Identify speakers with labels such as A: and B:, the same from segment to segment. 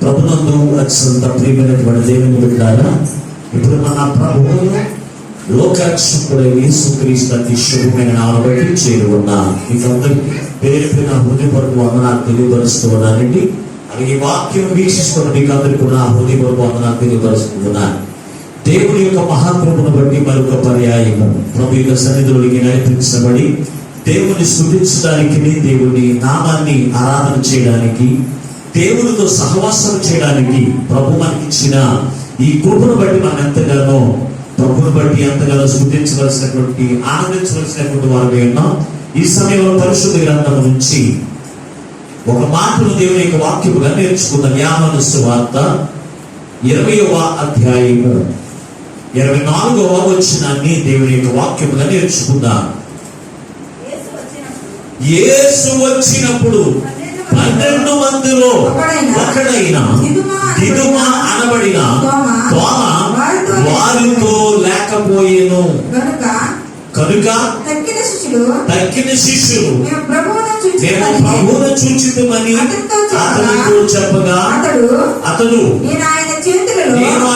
A: ప్రభునందు అత్యంత ప్రియమైనటువంటి దేవుని బిడ్డలారా, ఇప్పుడు మన ప్రభువును లోకరక్షకుడైన యేసుక్రీస్తు అతి శుభమైన నామమున బట్టి చేరి ఉన్నా మీకందరికీ పేరు పేరున హృదయపూర్వక వందనాలు తెలియపరుస్తూ ఉన్నానండి. అలాగే ఈ వాక్యం వీక్షిస్తున్న మీకందరికీ కూడా హృదయపూర్వక వందనాలు తెలియపరుస్తూ ఉన్నాను. దేవుని యొక్క మహాకృపను బట్టి మరొక పర్యాయము ప్రభు యొక్క సన్నిధిలోకి నడిపించబడి దేవుని స్తుతించడానికి, దేవుని నామాన్ని ఆరాధన చేయడానికి, దేవునితో సహవాసం చేయడానికి ప్రభు మనకిచ్చిన ఈ కృపను బట్టి మనం ఎంతగానో ప్రభుని బట్టి ఎంతగానో స్తుతించవలసినటువంటి, ఆనందించవలసినటువంటి వారు ఉన్నాం. ఈ సమయంలో పరిశుద్ధ గ్రంథం నుంచి ఒక మాటను దేవుని యొక్క వాక్యముగా నేర్చుకుందాం. యోహాను సువార్త 20వ అధ్యాయము 24వ వచనాన్ని దేవుని యొక్క వాక్యముగా నేర్చుకుందాం. యేసు వచ్చినప్పుడు 12 మందిలో ఒకడైన దిదుమ అనబడిన తోమ వారితో లేకపోయేను. కనుక తక్కిన శిష్యులు మేము ప్రభువును చూచితమని అతనితో చెప్పగా అతడు నేను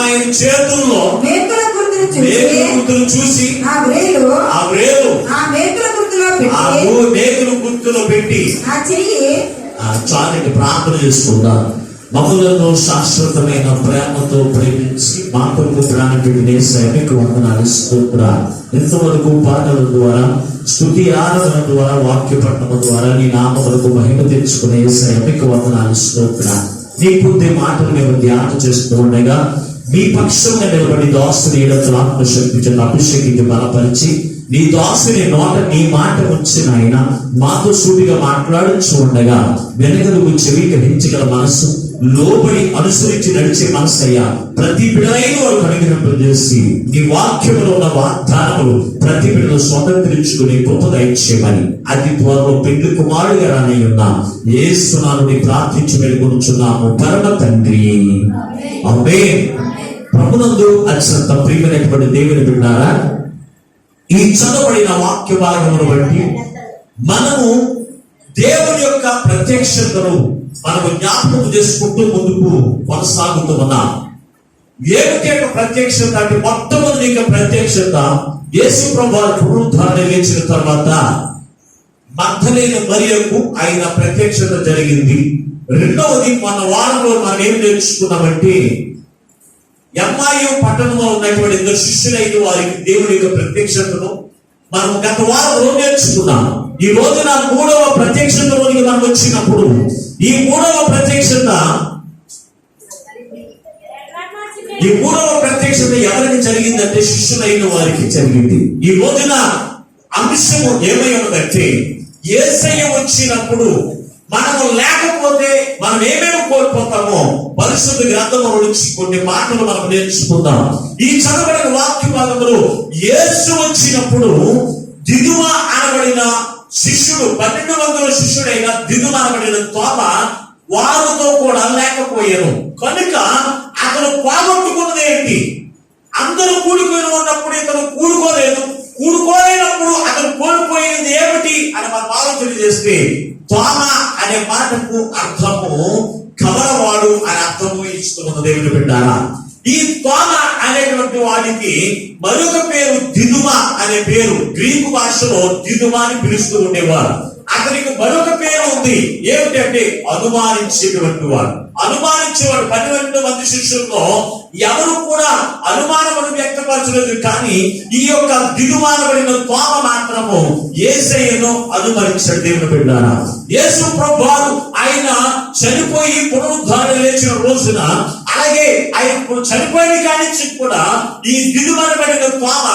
A: ఆయన చేతుల్లో మేకుల గుర్తులు చూసి ఆ మేకుల గుర్తులో పెట్టి చాలండి, ప్రార్థన చేసుకుందాం. మమ్మలను శాశ్వతమైన ప్రేమతో ప్రేమించి మా కొరకు ప్రాణపెట్టిన యేసయ్య మీకు వందనాలు, స్తోత్రాలు. ఇంతవరకు పాటల ద్వారా, స్తుతి ఆరాధన ద్వారా, వాక్య పఠనం ద్వారా నీ నామములకు మహిమ తెచ్చుకునే యేసయ్య మీకు వందనాలు, స్తోత్రాలు. నీ బుద్ధి మాటలు మేము ధ్యానం చేస్తూ ఉండగా మీ పక్షంగా నిలబడి దాసుని ఏడతల ఆత్మశక్తి చేత అభిషేకించి బలపరిచి నీ దాసుని నోట నీ మాట వచ్చిన ఆయన మాతో సూటిగా మాట్లాడుచు ఉండగా వెనకలకు చెవి గ్రహించగల మనసు, లోబడి అనుసరించి నడిచే మనసు అయ్యా ప్రతి బిడ్డలైన వారు అనుగ్రహం చేసి నీ వాక్యంలో ఉన్న వాగ్దానములు ప్రతి బిడ్డలు స్వతంత్రించుకుని గొప్ప దయచేయమని అతి త్వరలో పెళ్లి కుమారుడిగా రానై ఉన్నాం. యేసు నామమున ప్రార్థించి వేడుకొనుచున్నాము పరమ తండ్రి, ఆమేన్. ప్రభునందు అత్యంత ప్రియమైనటువంటి దేవుని బిడ్డలారా, ఈ చదవబడిన వాక్య భాగమును బట్టి మనము దేవుని యొక్క ప్రత్యక్షతను మనము జ్ఞాపకం చేసుకుంటూ ముందుకు కొనసాగుతూ ఉన్నాం. ఏమిటి ప్రత్యక్షత అంటే మొట్టమొదటి ప్రత్యక్షత యేసు ప్రభువు పునరుద్ధరణ లేచిన తర్వాత మగ్దలేనే మరియకు ఆయన ప్రత్యక్షత జరిగింది. రెండవది మన వారంలో మనం ఏం నేర్చుకున్నామంటే ఎమ్మాయి పట్టణంలో ఉన్నటువంటి 2 శిష్యులైన వారికి దేవుని యొక్క ప్రత్యక్షతను మనం గత వారంలో నేర్చుకున్నాం. ఈ రోజున 3వ ప్రత్యక్షతలోనికి మనం వచ్చినప్పుడు ఈ 3వ ప్రత్యక్షత ఎవరికి జరిగిందంటే శిష్యులైన వారికి జరిగింది. ఈ రోజున అంశము ఏమై ఉన్నదంటే యేసయ్య వచ్చినప్పుడు మనము లేకపోతే మనం ఏమేమి కోల్పోతామో పరిశుద్ధ గ్రంథంలో నుంచి కొన్ని మాటలు మనం నేర్చుకుందాం. ఈ చదవబడిన వాక్య భాగంలో యేసు వచ్చినప్పుడు దిదుమ అనబడిన శిష్యుడు 12 మందిలో శిష్యుడైన దిదుమ అనబడిన తోమ వారితో కూడా లేకపోయాను. కనుక అతను పోగొట్టుకున్నది ఏంటి? అందరూ కూడుకొని ఉన్నప్పుడు ఇతను కూడుకోలేదు, కూడుకోలేనప్పుడు అతను కోల్పోయేది ఏమిటి అని మనం ఆలోచన చేస్తే తోమ అనే మాటకు అర్థము కవలవాడు అని అర్థము ఇస్తున్న దేవుని బిడ్డారా. ఈ తోమ అనేటువంటి వాడికి మరొక పేరు దిదుమ అనే పేరు. గ్రీకు భాషలో దిదుమ అని పిలుస్తూ ఉండేవారు. అతనికి మరొక పేరు ఉంది, ఏమిటంటే అనుమానించేటువంటి వాడు. అనుమానించేవాడు 12 మంది శిష్యుల్లో ఎవరు కూడా అనుమానమును వ్యక్తపరచలేదు. కానీ ఈ యొక్క దిదుమానబడిన తోమ మాత్రము యేసయ్యను అనుమానించాడు. దేవుని బిడ్డారా, యేసు ప్రభువు ఆయన చనిపోయి పునరుద్ధరణ లేచిన రోజున, అలాగే ఆయన చనిపోయిన కానించి కూడా ఈ దిదుమానబడిన తోమ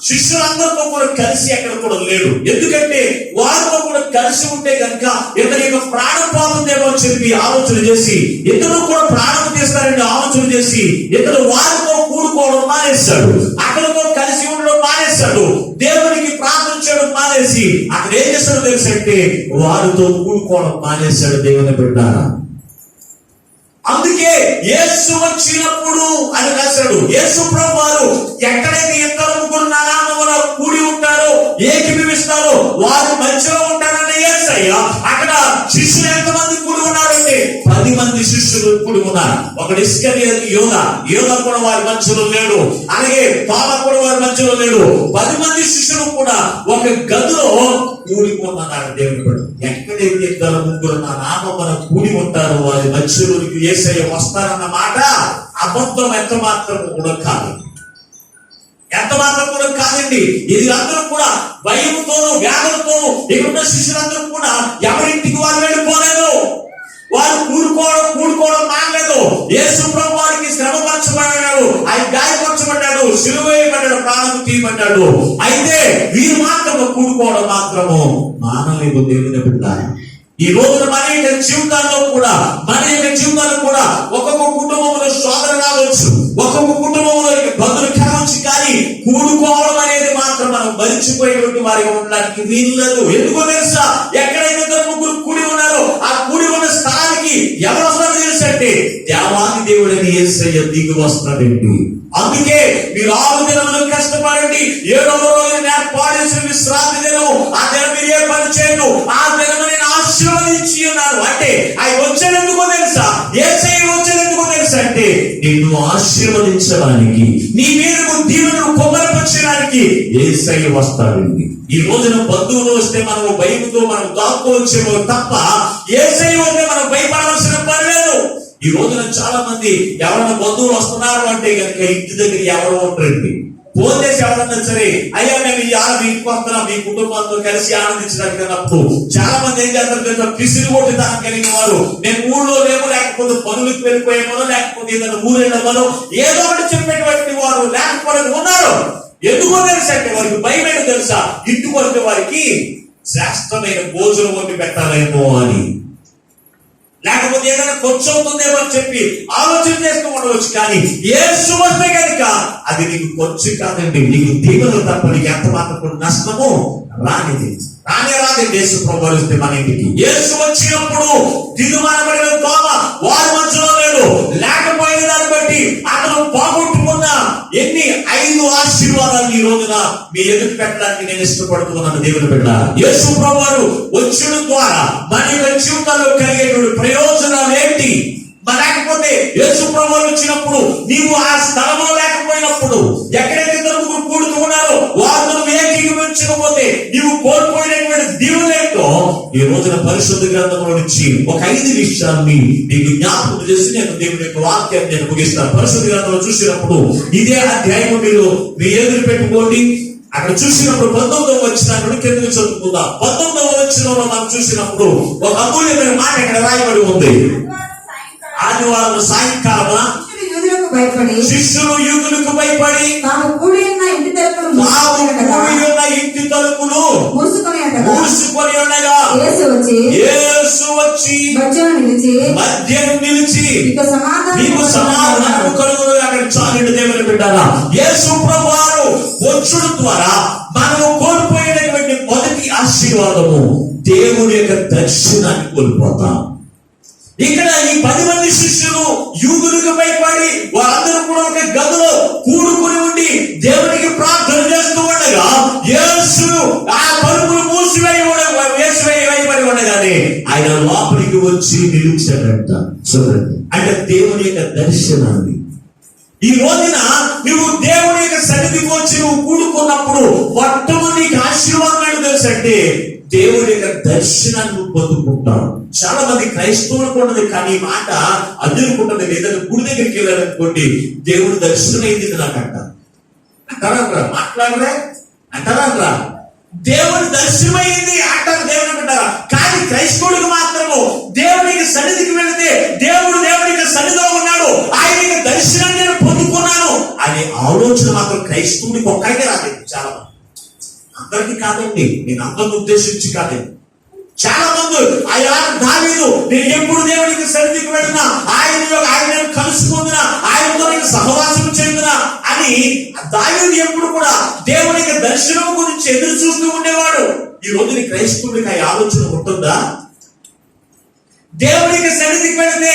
A: శిష్యులందరితో కూడా కలిసి ఎక్కడ కూడా లేడు. ఎందుకంటే వారితో కూడా కలిసి ఉంటే కనుక ఇతని యొక్క ప్రాణం పోతుందేమో చెప్పి ఆలోచన చేసి, ఇతను కూడా ప్రాణం తీస్తారని ఆలోచన చేసి ఇతను వారితో కూడుకోవడం మానేశాడు, అతనితో కలిసి ఉండడం మానేశాడు, దేవునికి ప్రార్థన చేయడం మానేసి అక్కడ ఏం చేస్తాడో తెలుసంటే వారితో కూడుకోవడం మానేశాడు. దేవుని బిడ్డారా, అందుకే యేసు వచ్చినప్పుడు అని రాశాడు. యేసు ప్రభువారు ఎక్కడైతే 2 నా నామములో కూడి ఉంటారో, ఏకీభవిస్తారో వారు మధ్యలో ఉంటారని యేసయ్య అక్కడ శిష్యులు ఎంతమంది కూడి ఉన్నారంటే 10 మంది శిష్యులు కూడి ఉన్నారు. ఒకడు ఇస్కరియోతు యోధ కూడా వారి మధ్యలో లేడు, అలాగే తోమ కూడా వారి మధ్యలో లేడు. 10 మంది శిష్యులు కూడా ఒక గదిలో కూడి ఉన్నారు. దేవుడు ఎక్కడైతే ఇద్దరు ముగ్గురు నా నామమున కూడి ఉంటారో వారి మధ్యలోనికి యేసయ్య వస్తారన్న మాట అబద్ధం ఎంత మాత్రం కూడా కాదు, ఎంత మాత్రం కూడా కాదండి. ఇది అందరూ కూడా భయంతోనూ వ్యాధులతోనూ ఇక్కడున్న శిష్యులందరూ కూడా ఎవరింటికి వారు వెళ్ళిపోలేదు. వారు కూడుకోవడం మానలేదు. యేసు ప్రభు వారికి శ్రమపరచబడ్డాడు, ఆయన గాయపరచబడ్డాడు, సిలువ వేయబడ్డాడు, ప్రాణం తీయబడ్డాడు. అయితే వీరు మాత్రము కూడుకోవడం మాత్రము మానలేదు. దేవుని బిడ్డ, ఈ రోజున మన యొక్క జీవితాల్లో కూడా ఒక్కొక్క కుటుంబంలో శోధన రావచ్చు, ఒక్కొక్క కుటుంబంలో బంధువులు కావచ్చు, కానీ కూడుకోవడం అనేది మాత్రం మనం మరిచిపోయేటువంటి వారిగా ఉండడానికి వీల్లేదు. ఎందుకో తెలుసా? ఎక్కడైతే ఇద్దరు ముగ్గురు కూడి ఉన్నారో ఆ కూడి ఉన్న స్థలానికి ఎవరు వస్తారో తెలుసంటే దేవాది దేవుడని యేసయ్య దిగి వస్తాడండి. అందుకే మీరు 6 దినములు కష్టపడండి, 7వ రోజున ఏర్పాటు చేసిన విశ్రాంతి దినం, ఆ దినం మీరు ఏ పని చేయను, ఆ దినం నేను ఆశీర్వదించి ఉన్నాను అంటే ఆయన వచ్చేందుకో తెలుసా? యేసయ్య వచ్చేందుకో తెలుసా అంటే నిన్ను ఆశీర్వదించడానికి, నీ మీదకు దీవెనలు కొమ్మరపరచడానికి యేసయ్య వస్తాడండి. ఈ రోజున బంధువులు వస్తే మనము భయంతో మనం దాక్కోవచ్చేమో తప్ప యేసయ్య వస్తే మనం భయపడవలసిన పని లేదు. ఈ రోజున చాలా మంది ఎవరైనా బంధువులు వస్తున్నారు అంటే కనుక ఇంటి దగ్గర ఎవరు ఉంటారండి. ఫోన్ చేసి ఎవరన్నా సరే, అయ్యా మేము మీ ఇంటికి వస్తున్నాం, మీ కుటుంబంతో కలిసి ఆనందించడానికి అన్నప్పుడు చాలా మంది ఏం చేస్తారు? పిసిరి కొట్టిదానం కలిగిన వారు, నేను ఊళ్ళో లేము, లేకపోతే పనులకు వెళ్ళిపోయేమో, లేకపోతే ఏదైనా ఊరెళ్ళమో ఏదో ఒకటి చెప్పేటువంటి వారు లేకపోవడం ఉన్నారు. ఎందుకో తెలుసా అంటే వారికి భయం ఏంటో తెలుసా? ఇంటికి వస్తే వారికి శ్రేష్టమైన భోజనం వండి పెట్టాలేమో అని, లేకపోతే ఏదైనా ఖర్చు అవుతుందేమో అని చెప్పి ఆలోచన చేస్తూ ఉండవచ్చు. కానీ యేసు వస్తే కనుక అది నీకు ఖర్చు కాదండి, నీకు దీవెనలు తప్ప నీకు ఎంత మాత్రం నష్టము రానిది రాదండి. యేసు ప్రభు వస్తే మన ఇంటికి యేసు వచ్చినప్పుడు దిగుమానబడిన తోమ వారి మధ్యలో లేడు. లేకపోయిన దాన్ని బట్టి అతను పోగొట్టుకున్న ఎన్ని 5 ఆశీర్వాదాలు ఈ రోజున మీ ఎదురు పెట్టడానికి నేను ఇష్టపడుతున్నాను. దేవుని బిడ్డ, యేసు ప్రభు వారు వచ్చడం ద్వారా మన యొక్క జీవితాల్లో కలిగేటువంటి ప్రయోజనాలు ఏంటి? లేకపోతే యేసు ప్రభు వారు వచ్చినప్పుడు నీవు ఆ స్థలంలో లేకపోయినప్పుడు, ఎక్కడైతే ఇద్దరు ముగ్గురు కూడుతూ ఉన్నారో వారు ఏకీభవించకపోతే నీవు కోల్పోయినటువంటి దీవులేంటో ఈ రోజున పరిశుద్ధ గ్రంథంలో నుంచి ఒక 5 విషయాన్ని నీకు జ్ఞాపకం చేసి నేను దేవుని యొక్క వాక్యాన్ని నేను ముగిస్తాను. పరిశుద్ధ గ్రంథంలో చూసినప్పుడు ఇదే అధ్యాయం మీరు మీ ఎదురు పెట్టుకోండి. అక్కడ చూసినప్పుడు 19వ వచనాన్ని కిందకి చదువుకుందాం. 19వ వచనంలో మనం చూసినప్పుడు ఒక అమూల్యమైన మాట ఇక్కడ రాయబడి ఉంది. ఆదివారం సాయంకాలం శిష్యులు యూదులకు భయపడి
B: తాము కూడి ఉన్న ఇంటి
A: తలుపులు మూసుకొని ఉండగా యేసు వచ్చి మధ్యను నిలిచి నీకు సమాధానము కలుగును అక్కడ చాలండి. దేవుని బిడ్డలారా, యేసు ప్రభువారు వచ్చుడు ద్వారా మనము కోల్పోయినటువంటి మొదటి ఆశీర్వాదము దేవుని యొక్క దర్శనాన్ని కోల్పోతాం. ఇక్కడ ఈ 10 మంది శిష్యులు యూదులకు భయపడి వారందరూ కూడా ఒక గదిలో కూడుకుని ఉండి దేవునికి ప్రార్థన చేస్తూ ఉండగా యేసు ఆ తలుపులు మూసివేయబడి ఉండగానే ఆయన లోపలికి వచ్చి నిలిచాడంట. చూడండి, అంటే దేవుని యొక్క దర్శనాన్ని. ఈ రోజున నువ్వు దేవుని యొక్క సన్నిధికి వచ్చి నువ్వు కూడుకున్నప్పుడు మొట్టమొదటి నీకు ఆశీర్వాదం ఏంటో తెలుసంటే దేవుని యొక్క దర్శనాన్ని పొందుకుంటాం. చాలా మంది క్రైస్తవులకు ఉన్నది, కానీ ఈ మాట అందుకుంటుంది. ఏదైనా గుడి దగ్గరికి వెళ్ళాలనుకోండి, దేవుడు దర్శనం అయింది నాకు అంటారా? మాట్లాడరా అంటారా? దేవుని దర్శనమైంది అంటారు. దేవుని అంటారా? కానీ క్రైస్తవుడికి మాత్రము దేవునికి సన్నిధికి వెళితే దేవునికి సన్నిధిలో ఉన్నాడు, ఆయన దర్శనాన్ని నేను పొందుకున్నాను అనే ఆలోచన మాత్రం క్రైస్తవుడికి ఒక్కడికే రాలేదు. చాలా మంది, అందరికీ కాదండి, నేను అందరిని ఉద్దేశించి కాదండి. చాలా మంది దావీదు నేను ఎప్పుడు దేవునికి సన్నిధికి వెళ్ళినా ఆయన కలుసుకుందినా ఆయనతో సహవాసం చెందినా అని దావీదు ఎప్పుడు కూడా దేవునికి దర్శనం గురించి ఎదురు చూస్తూ ఉండేవాడు. ఈ రోజు క్రైస్తవుడికి ఆ ఆలోచన ఉంటుందా? దేవునికి సన్నిధికి వెళితే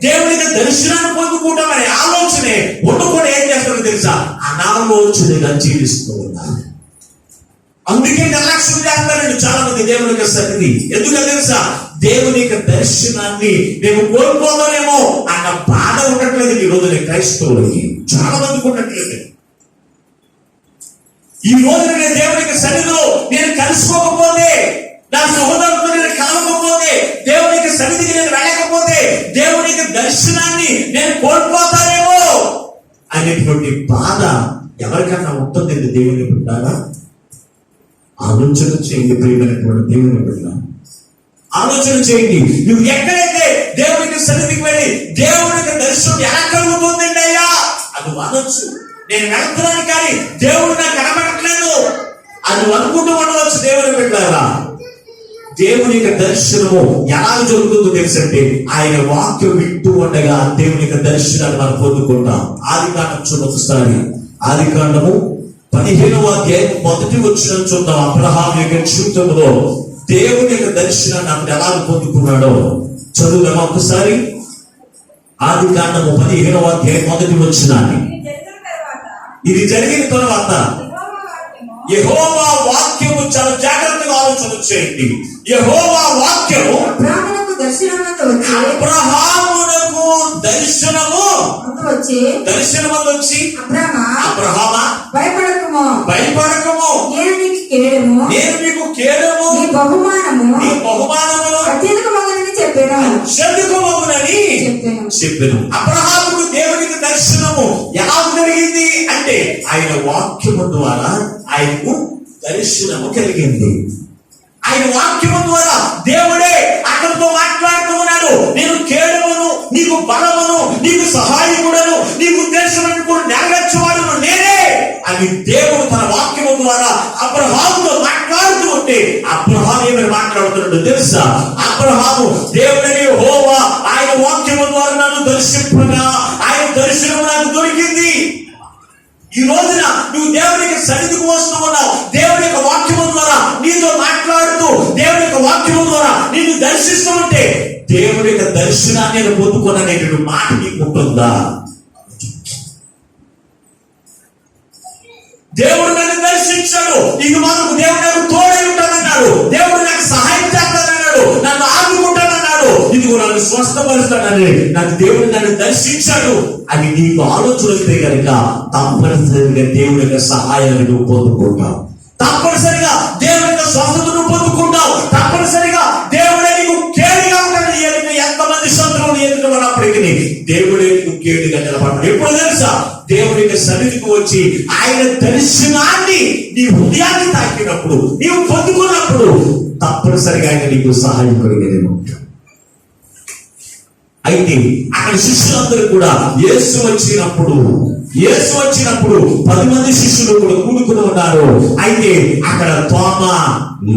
A: దేవునికి దర్శనాన్ని పొందుకుంటాం అనే ఆలోచనే ఉండకుండా ఏం చేస్తారో తెలుసా? అనాలోచనగా జీవిస్తూ ఉన్నారు. అందుకే నిర్లక్ష్యం చేస్తారండి చాలా మంది దేవునికి సన్నిధి. ఎందుకంటే తెలుసా? దేవుని యొక్క దర్శనాన్ని మేము కోల్పోతామేమో అన్న బాధ ఉండట్లేదు ఈ రోజున క్రైస్తవులకి, చాలా మందికి ఉండట్లేదు. ఈ రోజున నేను దేవుని యొక్క సన్నిధిలో నేను కలుసుకోకపోతే, నా సహోదరులతో నేను కలవకపోతే, దేవుని యొక్క సన్నిధికి నేను వెళ్ళకపోతే దేవుని యొక్క దర్శనాన్ని నేను కోల్పోతానేమో అనేటువంటి బాధ ఎవరికన్నా ఉంటుంది. దేవుని బిడ్డారా, ఆలోచన చేయండి. ప్రియమైనటువంటి దేవుని బిడ్డ, ఆలోచన చేయండి. నువ్వు ఎక్కడైతే దేవునికి సన్నిధికి వెళ్ళి దేవుని యొక్క దర్శనం ఎలా కలుగుతుందండి అయ్యా అది అనొచ్చు. నేను వెళ్తున్నాను కానీ దేవుడు నాకు కనబడట్లేదు అది అనుకుంటూ ఉండవచ్చు. దేవుని బిడ్డారా, దేవుని యొక్క దర్శనము ఎలా జరుగుతుందో తెలుసంటే, ఆయన వాక్యం వింటూ ఉండగా దేవుని యొక్క దర్శనాన్ని మనం పొందుకుంటాం. ఆదికాండం చూడొకసారి, ఆదికాండము 15వ అధ్యాయం 1వ వచనం చూద్దాం. అబ్రహాము యొక్క జీవితంలో దేవుని యొక్క దర్శనాన్ని అప్పుడు ఎలా పొందుకున్నాడో చదువుదాం ఒకసారి. ఆదికాండము 15వ అధ్యాయం 1వ వచనాన్ని. ఇది జరిగిన తర్వాత యెహోవా వాక్యము, చాలా జాగ్రత్తగా ఆలోచన చేయండి. యెహోవా వాక్యము అబ్రహామునకు దర్శనము వచ్చి అబ్రహామా భయపడకము, నేను మీకు కేడము నీ బహుమానములు అత్యధికమగునని చెప్పాను. అబ్రహాముకు దేవునికి దర్శనము ఎలా జరిగింది అంటే, ఆయన వాక్యము ద్వారా ఆయనకు దర్శనము కలిగింది. ఆయన వాక్యము ద్వారా దేవుడే అతనితో మాట్లాడుతూ ఉన్నాడు. నేను కేడమును, నీకు బలమును, నీకు సహాయకుడను, నీకు ఉద్దేశం కూడా నెరవేర్చేవాడును నేనే అని దేవుడు తన వాక్యము ద్వారా అబ్రహాముతో మాట్లాడుతూ ఉంటే, అబ్రహాము ఏమని మాట్లాడుతున్నాడు తెలుసా? అబ్రహాము దేవుడని యెహోవా ఆయన వాక్యము ద్వారా నన్ను దర్శింపగా ఆయన దర్శనం నాకు దొరికింది. ఈ రోజున నువ్వు దేవునికి సన్నిధికి వస్తూ ఉన్నావు. దేవుని యొక్క వాక్యము ద్వారా నీతో మాట్లాడుతూ, దేవుని యొక్క వాక్యము ద్వారా నిన్ను దర్శిస్తూ ఉంటే, దేవుని యొక్క దర్శనాన్ని నేను పొందుకున్నటువంటి మాట నీకు ఉంటుందా? దేవుడు నన్ను దర్శించాడు, ఇది మనకు దేవుడు నాకు తోడై ఉంటానన్నాడు, దేవుడు నాకు సహాయం చేస్తానన్నాడు, నన్ను ఆదుకుంటానన్నాడు, ఇదిగో నన్ను స్వస్థపరుస్తానని నాకు దేవుడు నన్ను దర్శించాడు అని నీకు ఆలోచన వస్తే కనుక తప్పనిసరిగా దేవుడి యొక్క సహాయాన్ని నువ్వు పొందుకుంటావు. తప్పనిసరిగా దేవుడి యొక్క స్వస్థతను పొందుకుంటావు. తప్పనిసరిగా దేవుడే నీకు కేడుగా ఉంటాడు. ఎంతమంది శత్రువులు ఎదుర్కొన్నప్పటికీ దేవుడే నీకు కేడుగా నిలబడ్డాడు. ఎప్పుడు తెలుసా? దేవుడి యొక్క సన్నిధికి వచ్చి ఆయన దర్శనాన్ని నీ హృదయాన్ని తాకినప్పుడు, నీవు పొందుకున్నప్పుడు తప్పనిసరిగా ఆయన నీకు సహాయం కలిగేది ఉంటాడు. అయితే అక్కడ శిష్యులందరూ కూడా యేసు వచ్చినప్పుడు 10 మంది శిష్యులు కూడా కూడుకుని ఉన్నారు. అయితే అక్కడ తోమ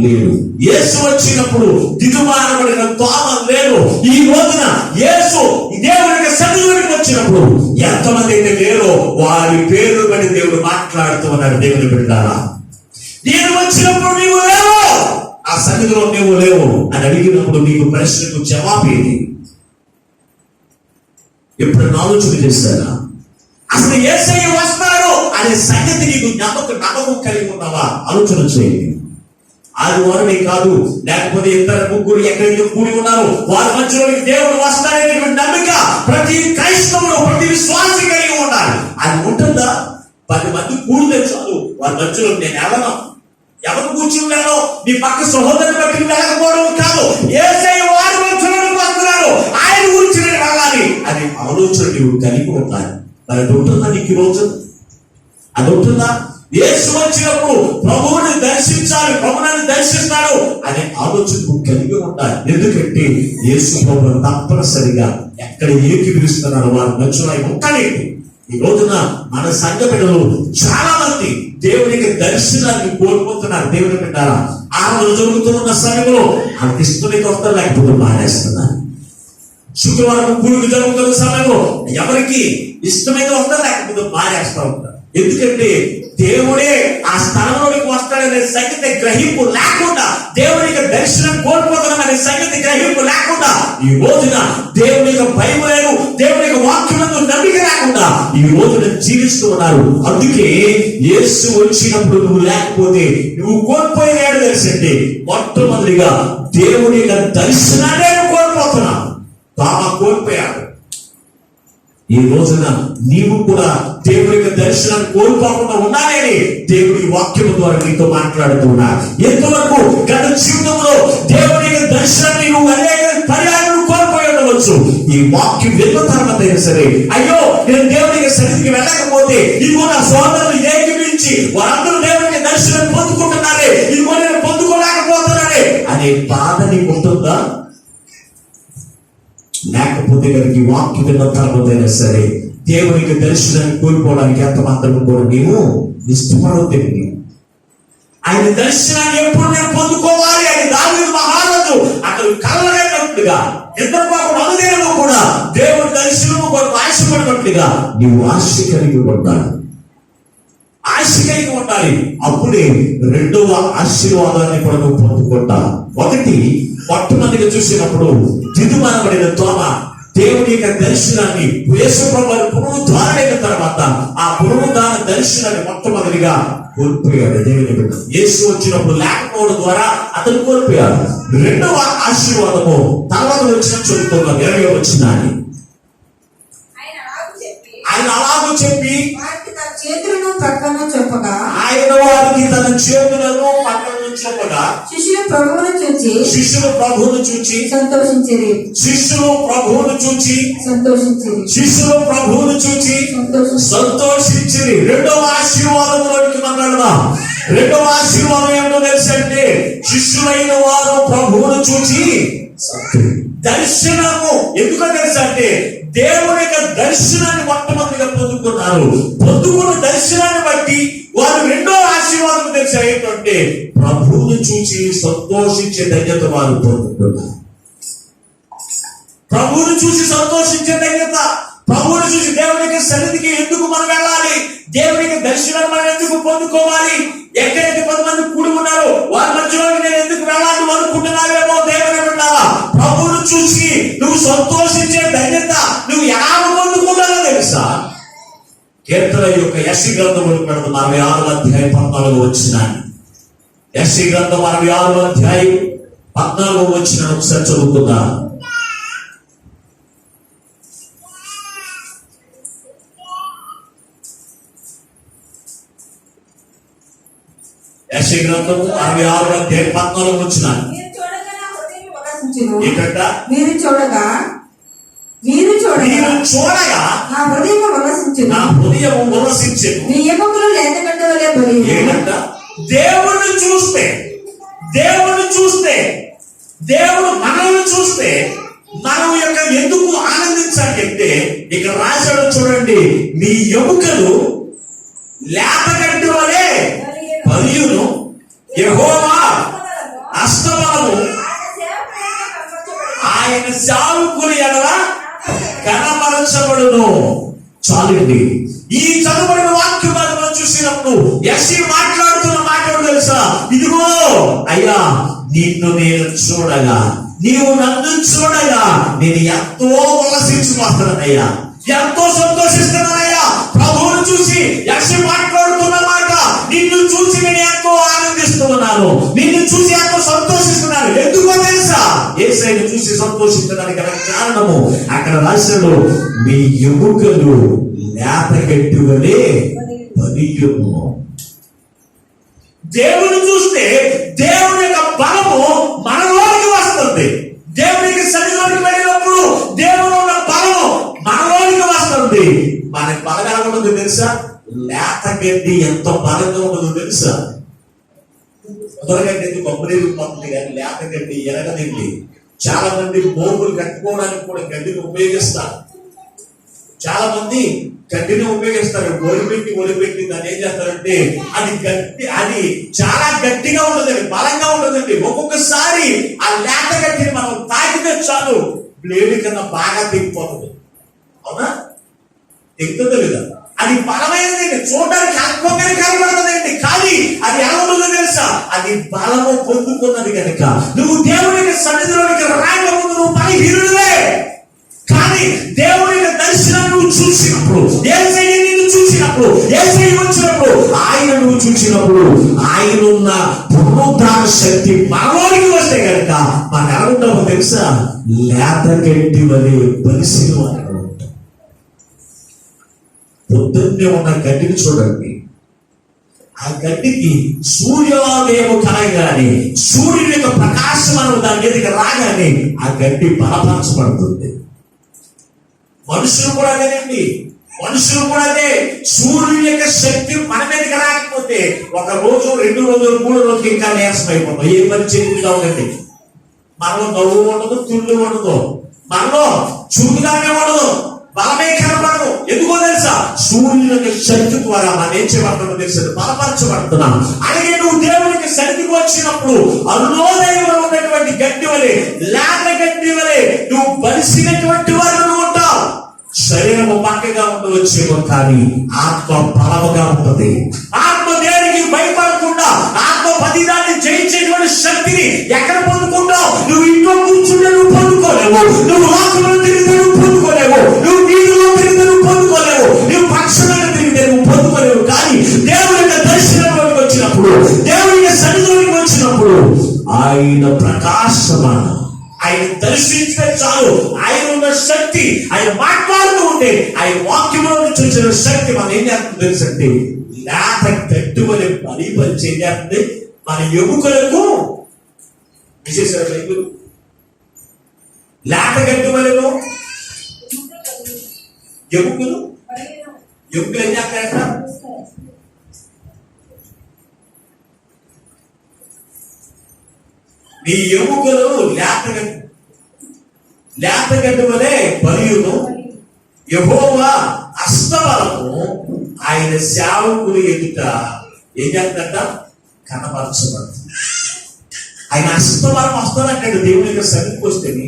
A: లేడు. యేసు వచ్చినప్పుడు దిగుమానబడిన తోమ లేడు. ఈ రోజున యేసు దేవునికి సన్నిధికి వచ్చినప్పుడు ఎంతమంది అయితే లేరో వారి పేరు బట్టి దేవుడు మాట్లాడుతూ ఉన్నాడు. దేవుని బిడ్డలారా, నేను వచ్చినప్పుడు నీవు లేవు, ఆ సన్నిధిలో నీవు లేవు అని అడిగినప్పుడు నీకు ప్రశ్నకు జవాబేది? ఎప్పుడైనా ఆలోచన చేస్తారా? అసలు యేసయ్య వస్తాడు అనే సంగతి నీకు నమ్మకం కలిగి ఉన్నావా? ఆలోచన చేయండి. ఆదివారమే కాదు, లేకపోతే 2-3 ఎక్కడైతే కూడి ఉన్నారు వారి మధ్యలోకి దేవుడు వస్తాడనేటువంటి నమ్మిక ప్రతి క్రైస్తవుడు, ప్రతి విశ్వాసి కలిగి ఉండాలి. అది ఉంటుందా? 10 మంది కూడితే చాలు, వారి మధ్యలో నేను వెళ్ళను. ఎవరు కూర్చుని వెళ్ళను, నీ పక్క సహోదరుని బట్టి వెళ్ళకపోవడం కాదు, యేసయ్య వారి మధ్యలోకి వస్తున్నాడు, ఆయన గురించి నేను వెళ్ళాలి అని ఆలోచన నీవు కలిగి ఉండాలి. మరి అది ఉంటుందా నీకు ఈ రోజు? అది ఉంటుందా? యేసు వచ్చినప్పుడు ప్రభువుని దర్శించాలి, ప్రభువుని దర్శిస్తాడు అనే ఆలోచన కలిగి ఉండాలి. ఎందుకంటే యేసు ప్రభువును తప్పనిసరిగా ఎక్కడ ఏకీభవిస్తున్నారో వారి మధ్యలో ఉంటాడండి. ఈ రోజున మన సంఘ బిడ్డలు చాలా మంది దేవునికి దర్శనాన్ని కోల్పోతున్నారు. దేవుని బిడ్డారా, ఆ రోజు జరుగుతున్న సమయంలో అంత ఇష్టమైతే వస్తారు, లేకపోతే మానేస్తున్నారు. శుక్రవారం కూడికి జరుగుతున్న సమయంలో ఎవరికి ఇష్టమైతే వస్తారు, లేకపోతే మానేస్తూ ఉంటారు. ఎందుకంటే దేవుడే ఆ స్థలంలోకి వస్తాడనే సంగతి గ్రహింపు లేకుండా, దేవునికి దర్శనం కోల్పోతున్నాం అనే సంగతి గ్రహింపు లేకుండా, ఈ రోజున దేవుని యొక్క భయం లేదు, దేవుని యొక్క వాక్యం నమ్మిక లేకుండా ఈ ఈ రోజున జీవిస్తూ ఉన్నారు. అందుకే యేసు వచ్చినప్పుడు నువ్వు లేకపోతే నువ్వు కోల్పోయేది తెలిసింది. మొట్టమొదటిగా దేవుని యొక్క దర్శనాన్ని కోల్పోతున్నావు. తాను కోల్పోయాడు. ఈ రోజున నీవు కూడా దేవుని యొక్క దర్శనాన్ని కోల్పోకుండా ఉండాలని దేవుడి వాక్యం ద్వారా నీతో మాట్లాడుతున్నా. ఎంతవరకు గత జీవితంలో దేవుని యొక్క దర్శనాన్ని నువ్వు అనేక పర్యాలను కోల్పోయి ఉండవచ్చు. ఈ వాక్యం విన్న తర్వాత అయినా సరే, అయ్యో నేను దేవుని యొక్క సన్నిధికి వెళ్ళకపోతే ఇదిగో నా సోదరులు ఏకీవించి వారందరూ దేవుని దర్శనాన్ని పొందుకుంటున్నారే, ఇదిగో నేను పొందుకోలేకపోతున్నానే అనే బాధ నీకు ఉంటుందా? లేకపోతే కనుక వాక్యం విన్న తర్వాత అయినా సరే దేవునికి దర్శనాన్ని కోల్పోవడానికి ఎంత మాత్రం కూడా నీవు ఇష్టపడవద్దు. ఆయన దర్శనాన్ని ఎప్పుడు నేను పొందుకోవాలి అని దావీదు మహారాజు అతను కలగనట్లుగా నిద్రపోకుండా అనుదినము కూడా దేవుని దర్శనము కొరకు ఆశపడినట్లుగా నీవు ఆశ కలిగి ఉండాలి. ఆశ కలిగి ఉండాలి. అప్పుడే రెండవ ఆశీర్వాదాన్ని కూడా నువ్వు పొందుకుంటావు. ఒకటి, మొట్టమొదటిగా చూసినప్పుడు దిద్దుమనబడిన తోమ దేవుని యొక్క దర్శనాన్ని యేసుప్రభువు పునరుద్ధారణ తర్వాత ఆ పునరుద్ధార దర్శనాన్ని మొట్టమొదటిగా కోల్పోయాడు. దేవుని బిడ్డ యేసు వచ్చినప్పుడు లేకపోవడం ద్వారా అతను కోల్పోయాడు. రెండవ ఆశీర్వాదము తర్వాత వచ్చిన చదువుతున్నాం 20వ వచనాన్ని. ఆయన అలాగూ చెప్పి
B: చేతులను ప్రక్కన చెప్పగా
A: ఆయన వారికి తన చేతులను పక్కన చెప్పగా
B: శిష్యులు ప్రభువును చూచి సంతోషించిరి.
A: రెండవ ఆశీర్వాదంలోకి మాట్లాడదాం. రెండవ ఆశీర్వాదం ఏమిటో తెలుసంటే, శిష్యులైన వారు ప్రభువును చూచి దర్శనము. ఎందుకో తెలుసా అంటే దేవుని యొక్క దర్శనాన్ని మొట్టమొదటిగా పొందుకున్నారు. పొందుకున్న దర్శనాన్ని బట్టి వారు రెండో ఆశీర్వాదం తెలిసి ఏంటంటే ప్రభువును చూసి సంతోషించే ధన్యత వారు పొందుకున్నారు. ప్రభువును చూసి సంతోషించే ధన్యత, ప్రభువును చూసి దేవునికి సన్నిధికి ఎందుకు మనం వెళ్ళాలి, దేవునికి దర్శనాన్ని మనం ఎందుకు పొందుకోవాలి, ఎక్కడైతే 10 మంది కూడి ఉన్నారో వారి మధ్యలోకి నేను ఎందుకు వెళ్ళాలి అనుకుంటున్నావేమో. దేవుని విన్నారా, ప్రభువును చూసి నువ్వు సంతోషించే ధన్యత నువ్వు ఎలా పొందుకున్నావో తెలుసా? కీర్తన యొక్క యెషయా గ్రంథం 46వ అధ్యాయం 14వ వచనాన్ని, యెషయా గ్రంథం 46వ అధ్యాయం 14వ వచనాన్ని ఒకసారి చదువుకుందా. యెషయా గ్రంథం 46వ అధ్యాయం 14వ వచనాన్ని.
B: మీరు చూడగా నా హృదయం ఉల్లసించెను. మీ ఎముకలు లేతగడ్డ వలె బలియెను.
A: దేవుని చూస్తే దేవుడు మనల్ని చూస్తే మనం యొక్క ఎందుకు ఆనందించాలి అంటే ఇక్కడ రాశాడు చూడండి, మీ ఎముకలు లేతగడ్డ వలె బలియును, యెహోవా హస్తబలము ఆయన సేవకుల ఎడల కనపరచబడును. చాలండి. ఈ చదువుబడిన వాక్యం మనం చూసినప్పుడు యెషయా మాట్లాడుతున్న మాట తెలుసా? ఇదిగో అయ్యా, నిన్ను నేను చూడగా, నీవు నన్ను చూడగా నేను ఎంతో ఉల్లసించిపోతున్నానయ్యా, ఎంతో సంతోషిస్తున్నానయ్యా. ప్రభువును చూసి యెషయా మాట్లాడుతున్న మాట, నిన్ను చూసి నేను ఎంతో ఆనందిస్తున్నాను, నిన్ను చూసి ఎంతో సంతోషిస్తున్నాను. ఎందుకో తెలుసా? యేసయ్యను చూసి సంతోషించడానికి గల కారణము అక్కడ రాశాడు, మీ ఎముకలు లేతగడ్డి వలె బలియును. దేవుని చూస్తే దేవుని యొక్క బలము మనలోనికి వస్తుంది. దేవునికి సన్నిధిలోకి వెళ్ళినప్పుడు దేవుని ఉన్న బలము మనలోనికి వస్తుంది. మనకి బలంగా ఉండదు తెలుసా? లేతగడ్డి ఎంత బలంగా ఉండదు తెలుసా? మొదలగడ్డి కొబ్బరి పోతుంది కానీ లేతగడ్డి ఎరగదండి. చాలా మంది మోగులు కట్టుకోవడానికి కూడా గడ్డిని ఉపయోగిస్తారు. చాలా మంది గడ్డిని ఉపయోగిస్తారు. ఒలిపెట్టి దాన్ని ఏం చేస్తారంటే అది చాలా గట్టిగా ఉండదండి, బలంగా ఉండదండి. ఒక్కొక్కసారి ఆ లేత గడ్డిని మనం తాకితే చాలు బ్లేడ్ కన్నా బాగా తెగిపోతుంది. అవునా? తెగుతుందో లేదా? అది బలమైనదండి, చూడడానికి అల్పంగానే కనబడుతుందండి. కానీ అది ఎలా ఉంటుందో తెలుసా? అది బలము పొందుకున్నది కనుక నువ్వు దేవునికి సన్నిధిలోనికి రాకముందు నువ్వు బలహీనుడివే. కానీ దేవుని దర్శనాన్ని నువ్వు చూసినప్పుడు యేసయ్యని వచ్చినప్పుడు, యేసయ్య వచ్చినప్పుడు, ఆయన నువ్వు చూసినప్పుడు, ఆయన ఉన్న పునరుద్ధాన శక్తి మనలోనికి వస్తే కనుక మనం ఎలా ఉంటామో తెలుసా? లేత గడ్డి వలె బలిసిన వారు ఉంటాం. పొద్దున్నే ఉన్న గడ్డిని చూడండి, ఆ గడ్డికి సూర్యోదయం కలగానే, సూర్యుని యొక్క ప్రకాశం అన్న దాని మీదకి రాగానే ఆ గడ్డి బలపరచబడుతుంది. మనుషులు కూడా అదేనండి, మనుషులు కూడా అదే. సూర్యుని యొక్క శక్తి మన మీదకి రాకపోతే 1 రోజు, 2 రోజులు, 3 రోజులు ఇంకా నీరసం అయిపోతాం. ఏ పని చేయకుండా ఉందండి. మనలో నవ్వు ఉండదు, తుళ్ళు ఉండదు, మనలో చురుకుగానే ఉండదు, బలమే కనబడదు. ఎందుకో తెలుసా? సూర్యుని యొక్క శక్తి ద్వారా మనం ఏం చేయబడుతుందో తెలుసు, బలపరచబడుతున్నాం. అలాగే నువ్వు దేవునికి సన్నిధికి వచ్చినప్పుడు అరుణోదయంలో ఉన్నటువంటి గడ్డి వలె, లేత గడ్డి వలె నువ్వు బలిసినటువంటి వారు ఉంటావు. శరీరము పక్కగా ఉండవచ్చేమో కానీ ఆత్మ బలముగా ఉంటుంది. ఆత్మ దేనికి భయపడకుండా, ఆత్మ పదిదాన్ని జయించేటువంటి శక్తిని ఎక్కడ పొందుకుంటావు? నువ్వు ఇంట్లో కూర్చుంటే నువ్వు పొందుకోలేవు, నువ్వు లోకంలో తిరిగితే నువ్వు పొందుకోలేవు, నువ్వు నీటిలో తిరిగితే నువ్వు పొందుకోలేవు, నువ్వు పక్షులను తిరిగితే నువ్వు పొందుకోలేవు. కానీ దేవుని యొక్క దర్శనంలోకి వచ్చినప్పుడు, దేవుని యొక్క సన్నిధిలోకి వచ్చినప్పుడు ఆయన ప్రకాశమాన, ఆయన దర్శించితే చాలు, ఆయన ఉన్న శక్తి, ఆయన మాట్లాడుతూ ఉంటే ఆయన వాక్యంలో చూసిన శక్తి మనం ఏం చేస్తుంది తెలుసండి? లేత గడ్డి వలె బలిపరిచి ఏం చేస్తుంది? మన ఎముకలకు విశేషాలు లేత గడ్డి వలెను ఎముకలు ఏం చేస్తాయంట? నీ ఎముకలు లేతగడ్డి వలె బలియును, యెహోవా హస్తబలము ఆయన సేవకులు ఎదుట ఏం చేస్తాడ? కనపరచబడుతుంది. ఆయన హస్తబలం వస్తానంటాడు. దేవుని యొక్క సన్నిధికి వస్తేనే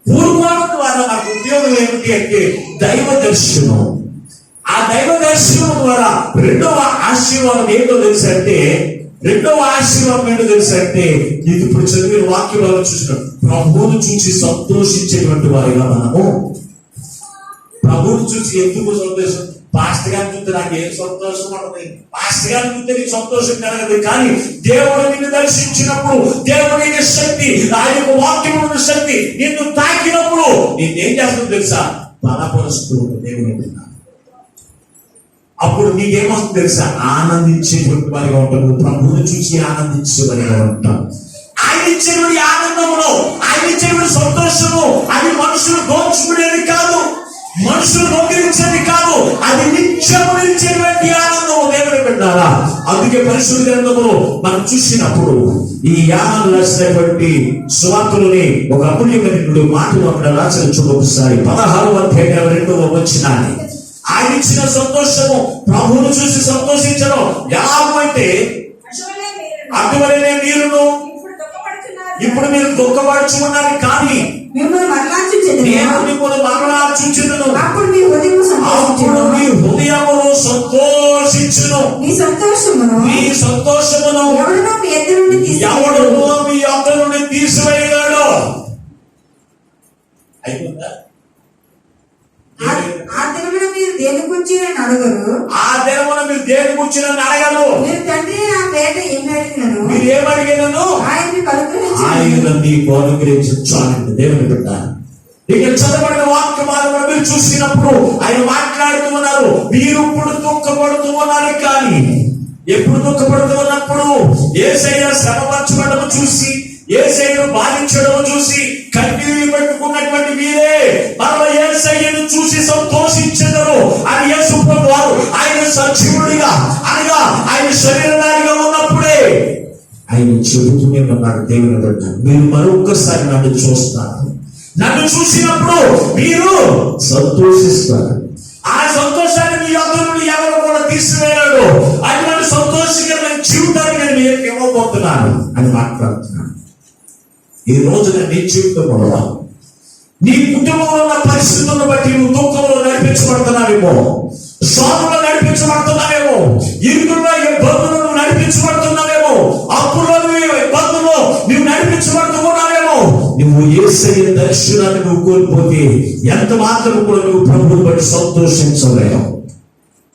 A: పూర్వకోణం ద్వారా నాకు ఉపయోగం ఏమిటి అంటే దైవ దర్శనం. ఆ దైవ దర్శనం ద్వారా రెండవ ఆశీర్వాదం ఏంటో తెలుసు అంటే, రెండవ ఆశీర్వాదం ఏంటో తెలుసు అంటే, ఇది ఇప్పుడు చదివిన వాక్యంలో చూసిన ప్రభువును చూసి సంతోషించేటువంటి వారిగా మనము. ప్రభువును చూసి ఎందుకు సంతోషం? పాస్టర్ గారిని చూస్తే నాకు ఏం సంతోషం ఉంటుంది? పాస్టర్ గారిని చూస్తే నీకు సంతోషం కలగదు. కానీ దేవుడు నిన్ను దర్శించినప్పుడు, దేవుని యొక్క శక్తి, ఆయన యొక్క వాక్యముల శక్తి నిన్ను తాకినప్పుడు నేనేం చేస్తుంది తెలుసా? బలపరుస్తూ దేవుని. అప్పుడు నీకేమవుతుంది తెలుసా? ఆనందించేటువంటి వారిగా ఉంటావు. ప్రభువుని చూసి ఆనందించే వారిగా ఉంటావు. ఆయన ఇచ్చేటువంటి ఆనందమును, ఆయన ఇచ్చేటువంటి సంతోషము అది మనుషులు దోచుకునేది కాదు, మనుషులు దొంగిలించేది కాదు, అది నిత్యము ఇచ్చేటువంటి ఆనందము. దేవుని పెట్టారా? అందుకే పరిశుద్ధ గ్రంథములో మనం చూసినప్పుడు ఈ యాహాను రాసినటువంటి సువార్తలోని ఒక అమూల్యమైనటువంటి మాటలు అక్కడ రాసిన చూడు ఒకసారి 16వ అధ్యాయం 2వ వచనాన్ని. ఆయన ఇచ్చిన సంతోషము, ప్రభువును చూసి సంతోషించడం ఎలాగో అంటే, అటువలనే మీరును ఇప్పుడు మీరు దుఃఖపడుచున్నారు, కానీ
B: మిమ్మల్ని మరలా చూచెదను,
A: నేను మిమ్మల్ని మరలా చూచెదను,
B: అప్పుడు మీ హృదయము సంతోషించును,
A: మీ హృదయమును సంతోషించును.
B: మీ సంతోషమును ఎవడునో మీ యొద్ద నుండి
A: తీసివేయగాడు. అయిపోయిందా?
B: ఆ దినమున మీరు దేని గురించి అడగరు,
A: ఆ దినమున మీరు దేని గురించి అడగరు.
B: మీరు తండ్రి ఆ పేట ఏమి అడిగినను,
A: మీరు ఏమడిగినను ఆయన మీకు అనుగ్రహించాలని దేవుని పెట్టాలి. ఇక చదవబడిన వాక్యమాలను మీరు చూసినప్పుడు ఆయన మాట్లాడుతూ ఉన్నారు. మీరు ఇప్పుడు దుఃఖపడుతూ ఉన్నారు, కానీ ఎప్పుడు దుఃఖపడుతూ ఉన్నప్పుడు యేసయ్య శ్రమపరచబడము చూసి, యేసయ్యను బాధించడం చూసి కన్నీళ్లు పెట్టుకున్నటువంటి మీరే మరల యేసయ్యను చూసి సంతోషించెదరు అని యేసు ప్రభువారు ఆయన సజీవుడిగా అనగా ఆయన శరీరధారిగా ఉన్నప్పుడే ఆయన చెబుతూనే ఉన్నాడు. దేవుని బిడ్డ, మీరు మరొకసారి నన్ను చూస్తారు, నన్ను చూసినప్పుడు మీరు సంతోషిస్తారు. ఆ సంతోషాన్ని మీ యొద్ద నుండి ఎవరు కూడా తీసివేయలేడు. అటువంటి సంతోషకరమైన జీవితాన్ని నేను మీకు ఇవ్వబోతున్నాను అని మాట్లాడుతున్నాను. ఈ రోజున నీ జీవితంలో నీ కుటుంబంలో ఉన్న పరిస్థితులను బట్టి నువ్వు దుఃఖంలో నడిపించబడుతున్నావేమో, శోధనలో నడిపించబడుతున్నావేమో, ఇరుకుల్లో ఇబ్బందులను నడిపించబడుతున్నావేమో, అప్పుల్లో ఇబ్బందుల్లో నువ్వు నడిపించబడుతున్నావేమో. నువ్వు యేసయ్య దర్శనాన్ని నువ్వు కోల్పోతే ఎంత మాత్రం కూడా నువ్వు ప్రభువుని బట్టి సంతోషించలేవు.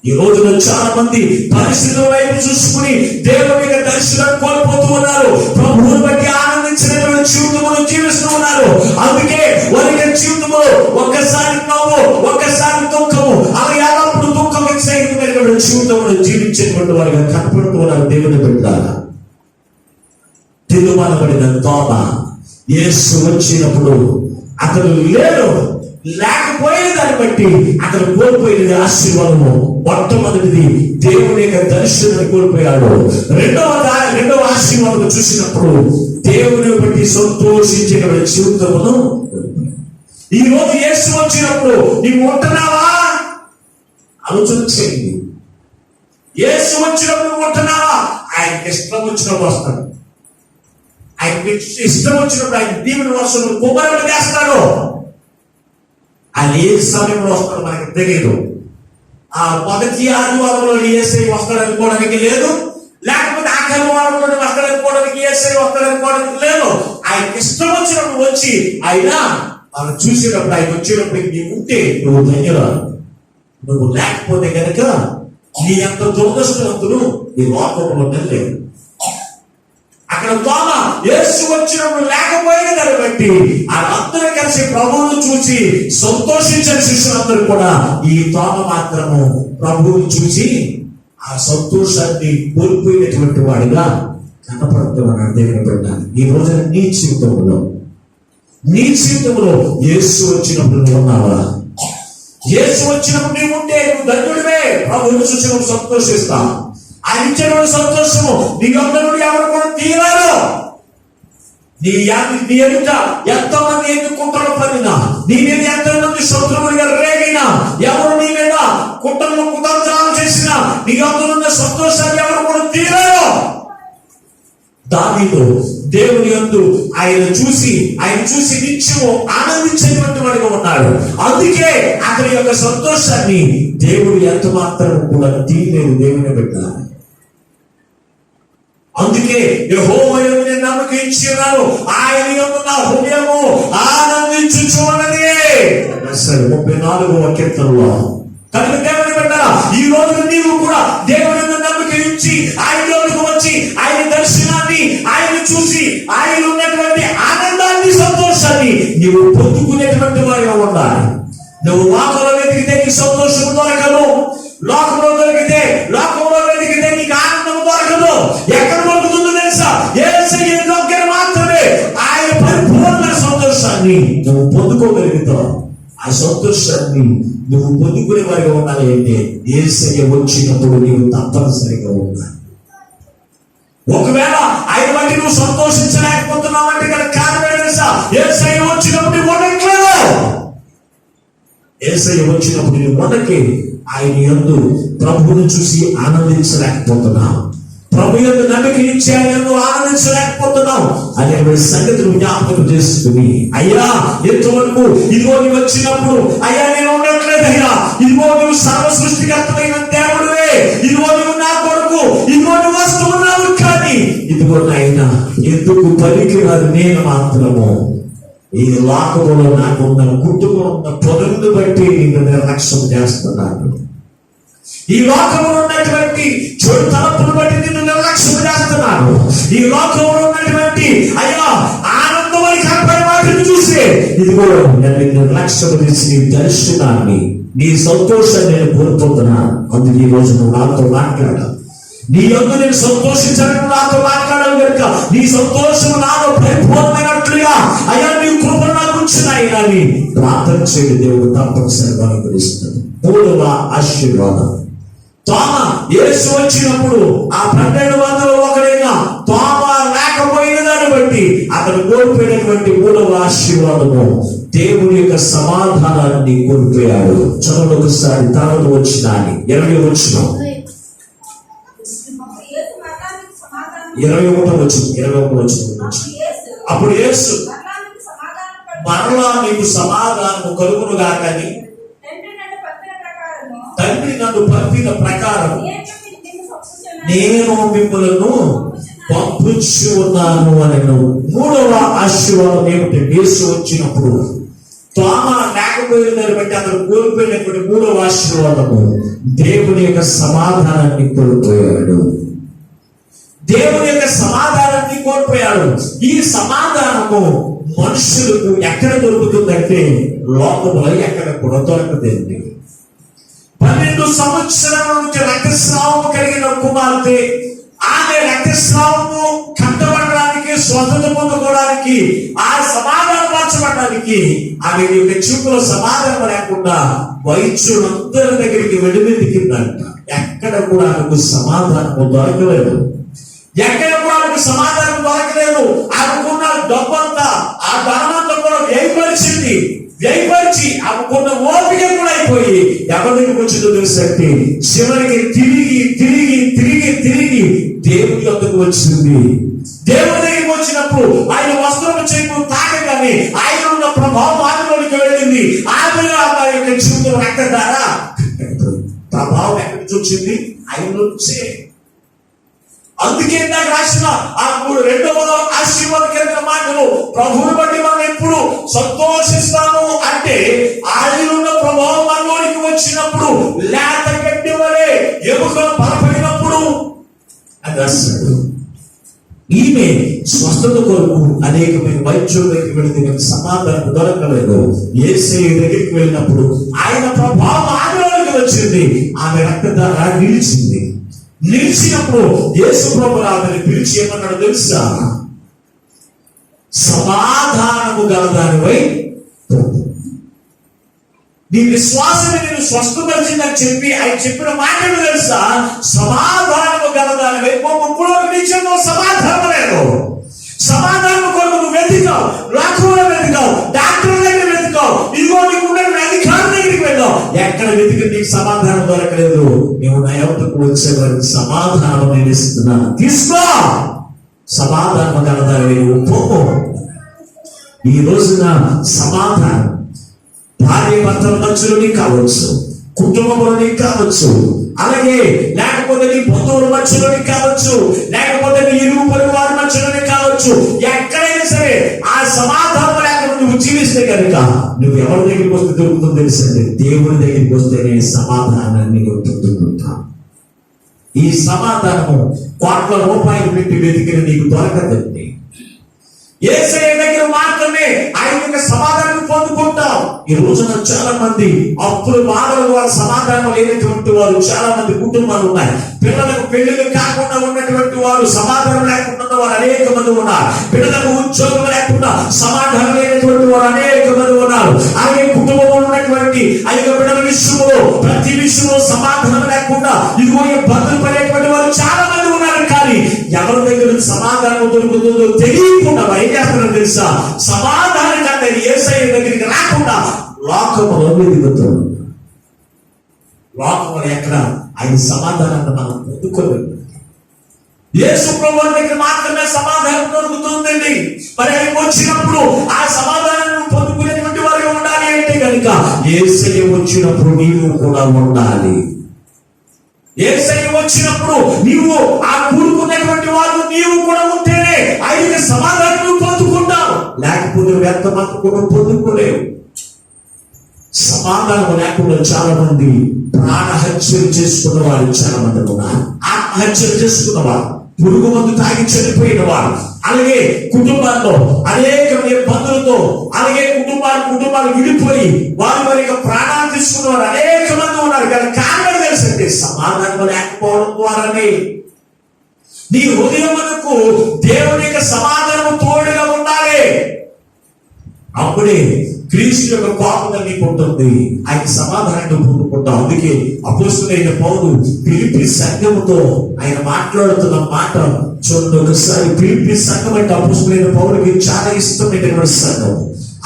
A: ఈ రోజున చాలా మంది పరిస్థితుల వైపు చూసుకుని దేవుని యొక్క దర్శనాన్ని కోల్పోతూ ఉన్నారు. ప్రభువుని బట్టి ఆనందించినటువంటి జీవితంలో జీవిస్తూ ఉన్నారు. అందుకే వారి యొక్క జీవితంలో ఒక్కసారి నవ్వు, ఒక్కసారి దుఃఖము, అలా ఎల్లప్పుడు దుఃఖం సైనికమైనటువంటి జీవితంలో జీవించేటువంటి వారిగా కనపడుతూ ఉన్నారు. దేవుని బిడ్డలారా, తిరుమలబడిన తోమ యేసు వచ్చినప్పుడు అతను లేడు, లేకపోయిన దాన్ని బట్టి అతను కోల్పోయినది ఆశీర్వాదము. మొట్టమొదటిది దేవుని యొక్క దర్శనాన్ని కోల్పోయాడు. రెండవ ఆశీర్వాదం చూసినప్పుడు దేవుని బట్టి సంతోషించిన జీవితమును. ఈ రోజు యేసు వచ్చినప్పుడు నీవు ఉంటున్నావా? ఆలోచన చేయండి. యేసు వచ్చినప్పుడు నువ్వు ఉంటున్నావా? ఆయనకి ఇష్టం వచ్చినప్పుడు వస్తాడు. ఆయనకి ఇష్టం వచ్చినప్పుడు ఆయన దీవెన వర్షం కుమారుడు చేస్తాడు. ఆయన ఏ సమయంలో వస్తాడో మనకి తెలియదు. ఆ మొదటి ఆదివారంలో యేసై వస్తాడనుకోవడానికి లేదు, లేకపోతే ఆఖరి వారంలో వస్తాడనుకోవడానికి యేసై వస్తాడనుకోవడానికి లేదు. ఆయనకి ఇష్టం వచ్చినప్పుడు వచ్చి ఆయన మనం చూసేటప్పుడు, ఆయన వచ్చేటప్పుడు నీవు ఉంటే నువ్వు ధన్యురాలు. నువ్వు లేకపోతే కనుక నీ అంత దురదృష్టవంతులు నీ లోకంలో లేదు. అక్కడ తోమ యేసు వచ్చినప్పుడు లేకపోయిన దాన్ని బట్టి అందరూ కలిసి ప్రభువును చూసి సంతోషించిన శిష్యులందరూ కూడా ఈ తోమ మాత్రము ప్రభువుని చూసి ఆ సంతోషాన్ని కోల్పోయినటువంటి వాడిగా కనపడుతున్నాడు. దేవుని బిడ్డ, ఈ రోజున నీ జీవితంలో యేసు వచ్చినప్పుడు నువ్వు ఉన్నావా? యేసు వచ్చినప్పుడు నీవు ఉంటే నువ్వు ధన్యుడివే. ప్రభువుని చూసినప్పుడు సంతోషిస్తావు. ఆయన ఇచ్చినటువంటి సంతోషము నీ అందరూ ఎవరు కూడా తీరారు. నీ ఎదుట ఎంతో మంది ఎన్నుకుంటారు పడినా, నీ మీద ఎంతో మంది శత్రువులుగా రేగినా, ఎవరు నీ మీద కుట్రలు కుతంత్రాలు చేసినా నీ అందరున్న సంతోషాన్ని ఎవరు కూడా తీరారు. దావీదు దేవుని యందు ఆయన చూసి నిత్యము ఆనందించేటువంటి వాడిగా ఉన్నాడు. అందుకే అతని యొక్క సంతోషాన్ని దేవుడు ఎంత మాత్రం కూడా తీయలేదు. దేవుని పెట్టాలి. అందుకే యెహోవా యందు నేను నమ్మకించి ఉన్నాను, ఆయన యందు నా హృదయము ఆనందించుచున్నది. 34వ కీర్తనలో. కనుక దేవుని బిడ్డలారా, ఈ రోజు నీవు కూడా దేవుని యందు నమ్మకించి ఆయనలోకి వచ్చి ఆయన దర్శనాన్ని, ఆయన చూసి ఆయన ఉన్నటువంటి ఆనందాన్ని, సంతోషాన్ని నీవు పొందుకునేటువంటి వారిగా ఉండాలి. నువ్వు లోకంలో వెతికితే నీకు సంతోషం దొరకదు. లోకంలో వెతికితే నీకు ఆనందం దొరకదు. ఎక్కడ దొరుకుతుందో తెలుసా? యేసయ్య దగ్గర మాత్రమే ఆయన పరిపూర్ణ సంతోషాన్ని నువ్వు పొందుకోగలుగుతావు. ఆ సంతోషాన్ని నువ్వు పొందుకునే వారిగా ఉండాలి అంటే యేసయ్య వచ్చినప్పుడు నీవు తప్పనిసరిగా ఉండాలి. ఒకవేళ ఆయన బట్టి నువ్వు సంతోషించలేకపోతున్నావు అంటే కనుక కారణం తెలుసా? యేసయ్య వచ్చినప్పుడు నువ్వు ఉండట్లేదు. యేసయ్య వచ్చినప్పుడు నువ్వు ఉండకే ఆయన యందు ప్రభువును చూసి ఆనందించలేకపోతున్నావు. ప్రభు యందు నమ్మిక ఇచ్చి ఆయన యందు ఆనందించలేకపోతున్నావు అనే సంగతిని జ్ఞాపకం చేసుకుని, అయ్యా ఎంతవరకు ఇదిగో నీవు వచ్చినప్పుడు అయ్యా నేను ఉండట్లేదు, అయ్యా ఇదిగో నువ్వు సర్వ సృష్టికర్తమైన దేవుడివే, ఇదిగో నువ్వు నా కొరకు, ఇదిగో నువ్వు వస్తున్నావు, కానీ ఇదిగో నాయన ఎందుకు పనికిరాదు నేను మాత్రము ఈ లోకములో నాకున్న కుటుంబం ఉన్న పొదలను బట్టి నిన్ను నిర్లక్ష్యం చేస్తున్నాను. ఈ లోకంలో ఉన్నటువంటి చెడు తలపును బట్టి నిన్ను నిర్లక్ష్యం చేస్తున్నాను. ఈ లోకంలో ఉన్నటువంటి అయ్యా ఆనందమని కనపడే వాటిని చూసి ఇదిగో నేను నిర్లక్ష్యం చేసి నీ దర్శనాన్ని, నీ సంతోషాన్ని నేను కోల్పోతున్నాను. అందుకే ఈ రోజు నువ్వు నాతో మాట్లాడాలి. నీ యందు నేను సంతోషించాలని నాతో మాట్లాడాలి కనుక నీ సంతోషం నాలో పరిపూర్ణమైనట్లుగా అయ్యా నీ కృపను నాకు ఉంచినాయి అని ప్రార్థన చేయడం దేవుడు తప్పనిసరిగా అనుగ్రహిస్తాడు. 3వ ఆశీర్వాదం. తోమ యేసు వచ్చినప్పుడు ఆ 12 మందిలో ఒకడైనా తోమ లేకపోయిన దాన్ని బట్టి అతను కోల్పోయినటువంటి 3వ ఆశీర్వాదము దేవుని యొక్క సమాధానాన్ని కోల్పోయాడు. చదువు ఒకసారి తర్వాత వచ్చిన 20వ వచనం, 21వ వచనం. అప్పుడు యేసు మరలా నీకు సమాధానము కలుగును గాకని తండ్రి నన్ను పంపిన ప్రకారం నేను మిమ్మలను పంపించి ఉన్నాను అని. 3వ ఆశీర్వాదం ఏమిటంటే యేసు వచ్చినప్పుడు తోమ లేకపోయిన దాన్ని బట్టి అతను కోల్పోయినటువంటి మూడవ ఆశీర్వాదము, దేవుని యొక్క సమాధానాన్ని కోల్పోయాడు. దేవుని యొక్క సమాధానాన్ని కోల్పోయాడు. ఈ సమాధానము మనుషులకు ఎక్కడ దొరుకుతుందంటే లోకంలో ఎక్కడ కూడా దొరకదండి. 12 సంవత్సరాల నుంచి రక్తస్రావము కలిగిన కుమార్తె, ఆమె రక్తస్రావము కట్టబడడానికి, స్వతంత్ర పొందుకోవడానికి, ఆ సమాధానం మార్చబడడానికి ఆమె యొక్క చూపులో సమాధానం లేకుండా వైద్యులందరి దగ్గరికి వెడిమెదికిందంట. ఎక్కడ కూడా ఆమెకు సమాధానము దొరకలేదు. ఎక్కడ కూడా ఆమెకు సమాధానం దొరకలేదు. ఆమెకున్న డబ్బంతా, ఆ ధనమంతా కూడా వ్యయపరిచి ఆమెకున్న ఓపిక కూడా అయిపోయి ఎవరి దగ్గరికి వచ్చిందో తెలుసంటే చివరికి తిరిగి దేవుని యొద్దకు వచ్చింది. దేవుని దగ్గరికి వచ్చినప్పుడు ఆయన వస్త్రము చెంగు తాకగానే ఆయన ఉన్న ప్రభావం ఆమెలోనికి వెళ్ళింది. ఆమె యొక్క జీవితం రక్తధార ప్రభావం ఎక్కడి నుంచి వచ్చింది? ఆయన నుంచే. అందుకే నాకు రాసిన ఆ 2వ ఆశీర్వాదం కలిగిన మాటలు, ప్రభువుని బట్టి మనం ఎప్పుడు సంతోషిస్తాము అంటే ఆయన ఉన్న ప్రభావం మనలోనికి వచ్చినప్పుడు, లేత గడ్డి వలె ఎముకలు బలపడినప్పుడు అది రాస్తాడు. ఈమె స్వస్థత కొరకు అనేకమైన వైద్యుల దగ్గరికి వెళ్ళిన సమాధానం దొరకలేదు. యేసయ్య దగ్గరికి వెళ్ళినప్పుడు ఆయన ప్రభావం ఆమెలోనికి వచ్చింది. ఆమె రక్తధార నిలిచినప్పుడు యేసు ప్రభువు ఆమెను పిలిచి ఏమన్నాడు తెలుసా? సమాధానము గలదానివై నీ విశ్వాసాన్ని నేను స్వస్థపరిచిందని చెప్పి ఆయన చెప్పిన మాటలు తెలుసా? సమాధానము గలదానివై. ఇప్పుడు నిజంలో సమాధానం లేదు. సమాధానం కొరకు నువ్వు వెతికావు, రాకుండా వెతికావు, డాక్టర్ దగ్గర వెతికావు, ఇదిగో నీకు అధికారుల దగ్గరికి వెళ్ళావు. ఎక్కడ వెతికి నీకు సమాధానం దొరకలేదు. నువ్వు నా ఎవరికి వచ్చే వారికి సమాధానం నేను ఇస్తున్నాను, తీసుకో. సమాధానం కలదాన్ని నువ్వు పోము. ఈ రోజున సమాధానం భార్య భర్తల మధ్యలోని కావచ్చు, కుటుంబంలోని కావచ్చు, అలాగే లేకపోతే నీ బంధువుల మధ్యలోని కావచ్చు, లేకపోతే నీ ఇరుగు పొరుగు వారి మధ్యలోని కావచ్చు, ఎక్కడైనా సరే ఆ సమాధానం లేకుండా నువ్వు జీవిస్తే కనుక నువ్వు ఎవరి దగ్గరికి వస్తే దొరుకుతుందో తెలుసండి? దేవుని దగ్గరికి వస్తేనే సమాధానాన్ని పొందుకుంటా. ఈ సమాధానము కోట్ల రూపాయలు పెట్టి వెతికిన నీకు దొరకదండి. యేసయ్య దగ్గర మాత్రమే ఆయన యొక్క సమాధానం పొందుకుంటాం. ఈ రోజున చాలా మంది అప్పులు బాధల ద్వారా సమాధానం లేనటువంటి వారు చాలా మంది కుటుంబాలు ఉన్నాయి. పిల్లలకు పెళ్లిళ్ళు కాకుండా ఉన్నటువంటి వారు, సమాధానం లేకుండా వారు అనేక మంది ఉన్నారు. పిల్లలకు ఉద్యోగం లేకుండా సమాధానం లేనటువంటి వారు అనేక మంది ఉన్నారు. అలాగే కుటుంబంలో ఉన్నటువంటి ఆ యొక్క పిల్లల విషయంలో ప్రతి విషయంలో సమాధానం లేకుండా ఇదిగో ఇబ్బందులు పడేటువంటి వారు చాలా మంది ఉన్నారు. కానీ ఎవరి దగ్గర సమాధానం దొరుకుతుందో తెలియకుండా ఏం చేస్తారో తెలుసా? సమాధానం కంటే యేసయ్య దగ్గరికి రాకుండా లోకములో వెతుకుతాడు. లోకములో ఎక్కడ ఆయన సమాధానాన్ని మనం పొందుకోలేదు. యేసు ప్రభువు దగ్గర మాత్రమే సమాధానం దొరుకుతుందండి. మరి ఆయన వచ్చినప్పుడు ఆ సమాధానాన్ని పొందుకునేటువంటి వారు ఉండాలి అంటే కనుక యేసయ్య వచ్చినప్పుడు నీవు కూడా ఉండాలి. యేసయ్య వచ్చినప్పుడు నీవు ఆ కూడుకున్నటువంటి వారు నీవు కూడా ఉంటేనే ఆయన సమాధానం పొందుకుంటావు. లేకపోతే వ్యర్థమంతా కూడా పొందుకోలేవు. సమాధానం లేకుండా చాలా మంది ప్రాణహత్యలు చేసుకున్న వారు చాలా మంది ఉన్నారు. ఆత్మహత్యలు చేసుకున్న వారు, పురుగు మందు తాగి చనిపోయిన వారు, అలాగే కుటుంబాల్లో అనేక ఇబ్బందులతో, అలాగే కుటుంబాలు విడిపోయి వారి వారి యొక్క ప్రాణాలు తీసుకున్న వారు అనేక మంది ఉన్నారు. కానీ కారణం తెలుసంటే సమాధానం లేకపోవడం ద్వారానే. నీ హృదయమునకు దేవుని యొక్క సమాధానం తోడుగా ఉండాలి. అప్పుడే క్రీస్తు యొక్క కోపం నీకు ఉంటుంది. ఆయన సమాధానం పొందుకుంటాం. అందుకే అపోస్తలుడైన పౌలు ఫిలిప్పీ సంఘముతో ఆయన మాట్లాడుతున్న మాట చూడండి ఒకసారి. ఫిలిప్పీ సంఘం అంటే అపోస్తలుడైన పౌలుకి చాలా ఇష్టమైనటువంటి సంఘం.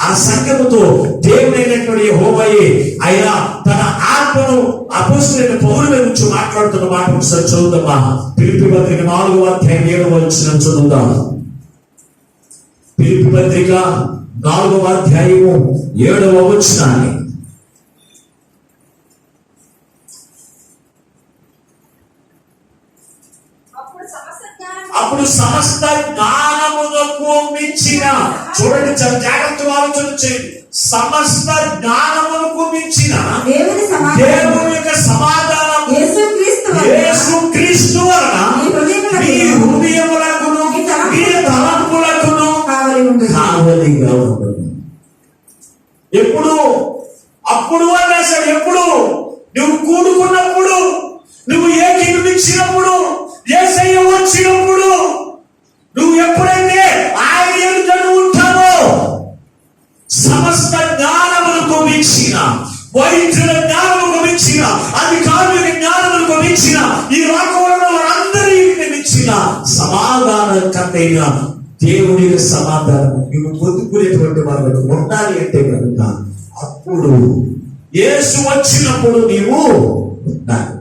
A: ఆ సంఘముతో దేవుడైనటువంటి యెహోవాయే ఆయన తన ఆత్మను అపోస్తలుడైన పౌలు మీద నుంచి మాట్లాడుతున్న మాట ఒకసారి చదువుదామా? ఫిలిప్పీ పత్రిక 4వ అధ్యాయం 7వ వచనం చదువుదాం. ఫిలిప్పీ పత్రిక 4వ అధ్యాయము 7వ వచనాన్ని. అప్పుడు సమస్త జ్ఞానమునకు మించిన, చూడండి చాలా జాగ్రత్తగా ఆలోచన చేయండి. సమస్త జ్ఞానమునకు మించిన
B: దేవుని సమాధానం
A: దేవుని యొక్క సమాధానం యేసుక్రీస్తు వలన మీ హృదయములకును మీ తలంపులకును కావలిగా ఉండదు. ఎప్పుడు? అప్పుడు అసలు ఎప్పుడు? నువ్వు కూడుకున్నప్పుడు, నువ్వు ఏకీభవించినప్పుడు, యేసయ్య వచ్చినప్పుడు, నువ్వు ఎప్పుడైతే ఆయన ఎదుట ఉంటావో సమస్త జ్ఞానములకు మించిన, వైద్యుల జ్ఞానములకు మించిన, అధికారుల జ్ఞానములకు మించిన, ఈ లోకంలో వారందరికీ మించిన సమాధానకర్తైన దేవుని సమాధానం నువ్వు పొందుకునేటువంటి వాళ్ళకు ఉండాలి అంటే కనుక అప్పుడు యేసు వచ్చినప్పుడు నీవు ఉండాలి.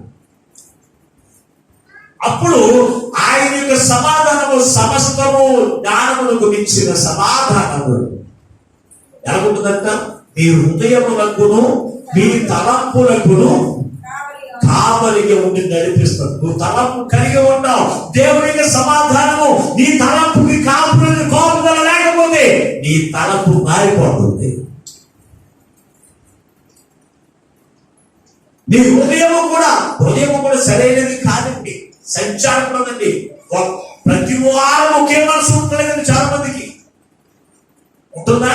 A: అప్పుడు ఆయన యొక్క సమాధానము సమస్తము జ్ఞానములకు మించిన సమాధానము ఎలాగుంటుందంట? మీ హృదయములకును మీ తలంపులకును కావలిగా ఉండి నడిపిస్తాడు. నువ్వు తలంపు కలిగి ఉన్నావు, దేవుని యొక్క సమాధానము నీ తలంపుకి కాపుదల లేకపోతే నీ తలంపు మారిపోతుంది. నీ హృదయము కూడా సరైనది కాదండి, సంచారపడదండి. ప్రతి వారం ఒకే మనసు ఉంటుందండి. చాలా మందికి ఉంటుందా?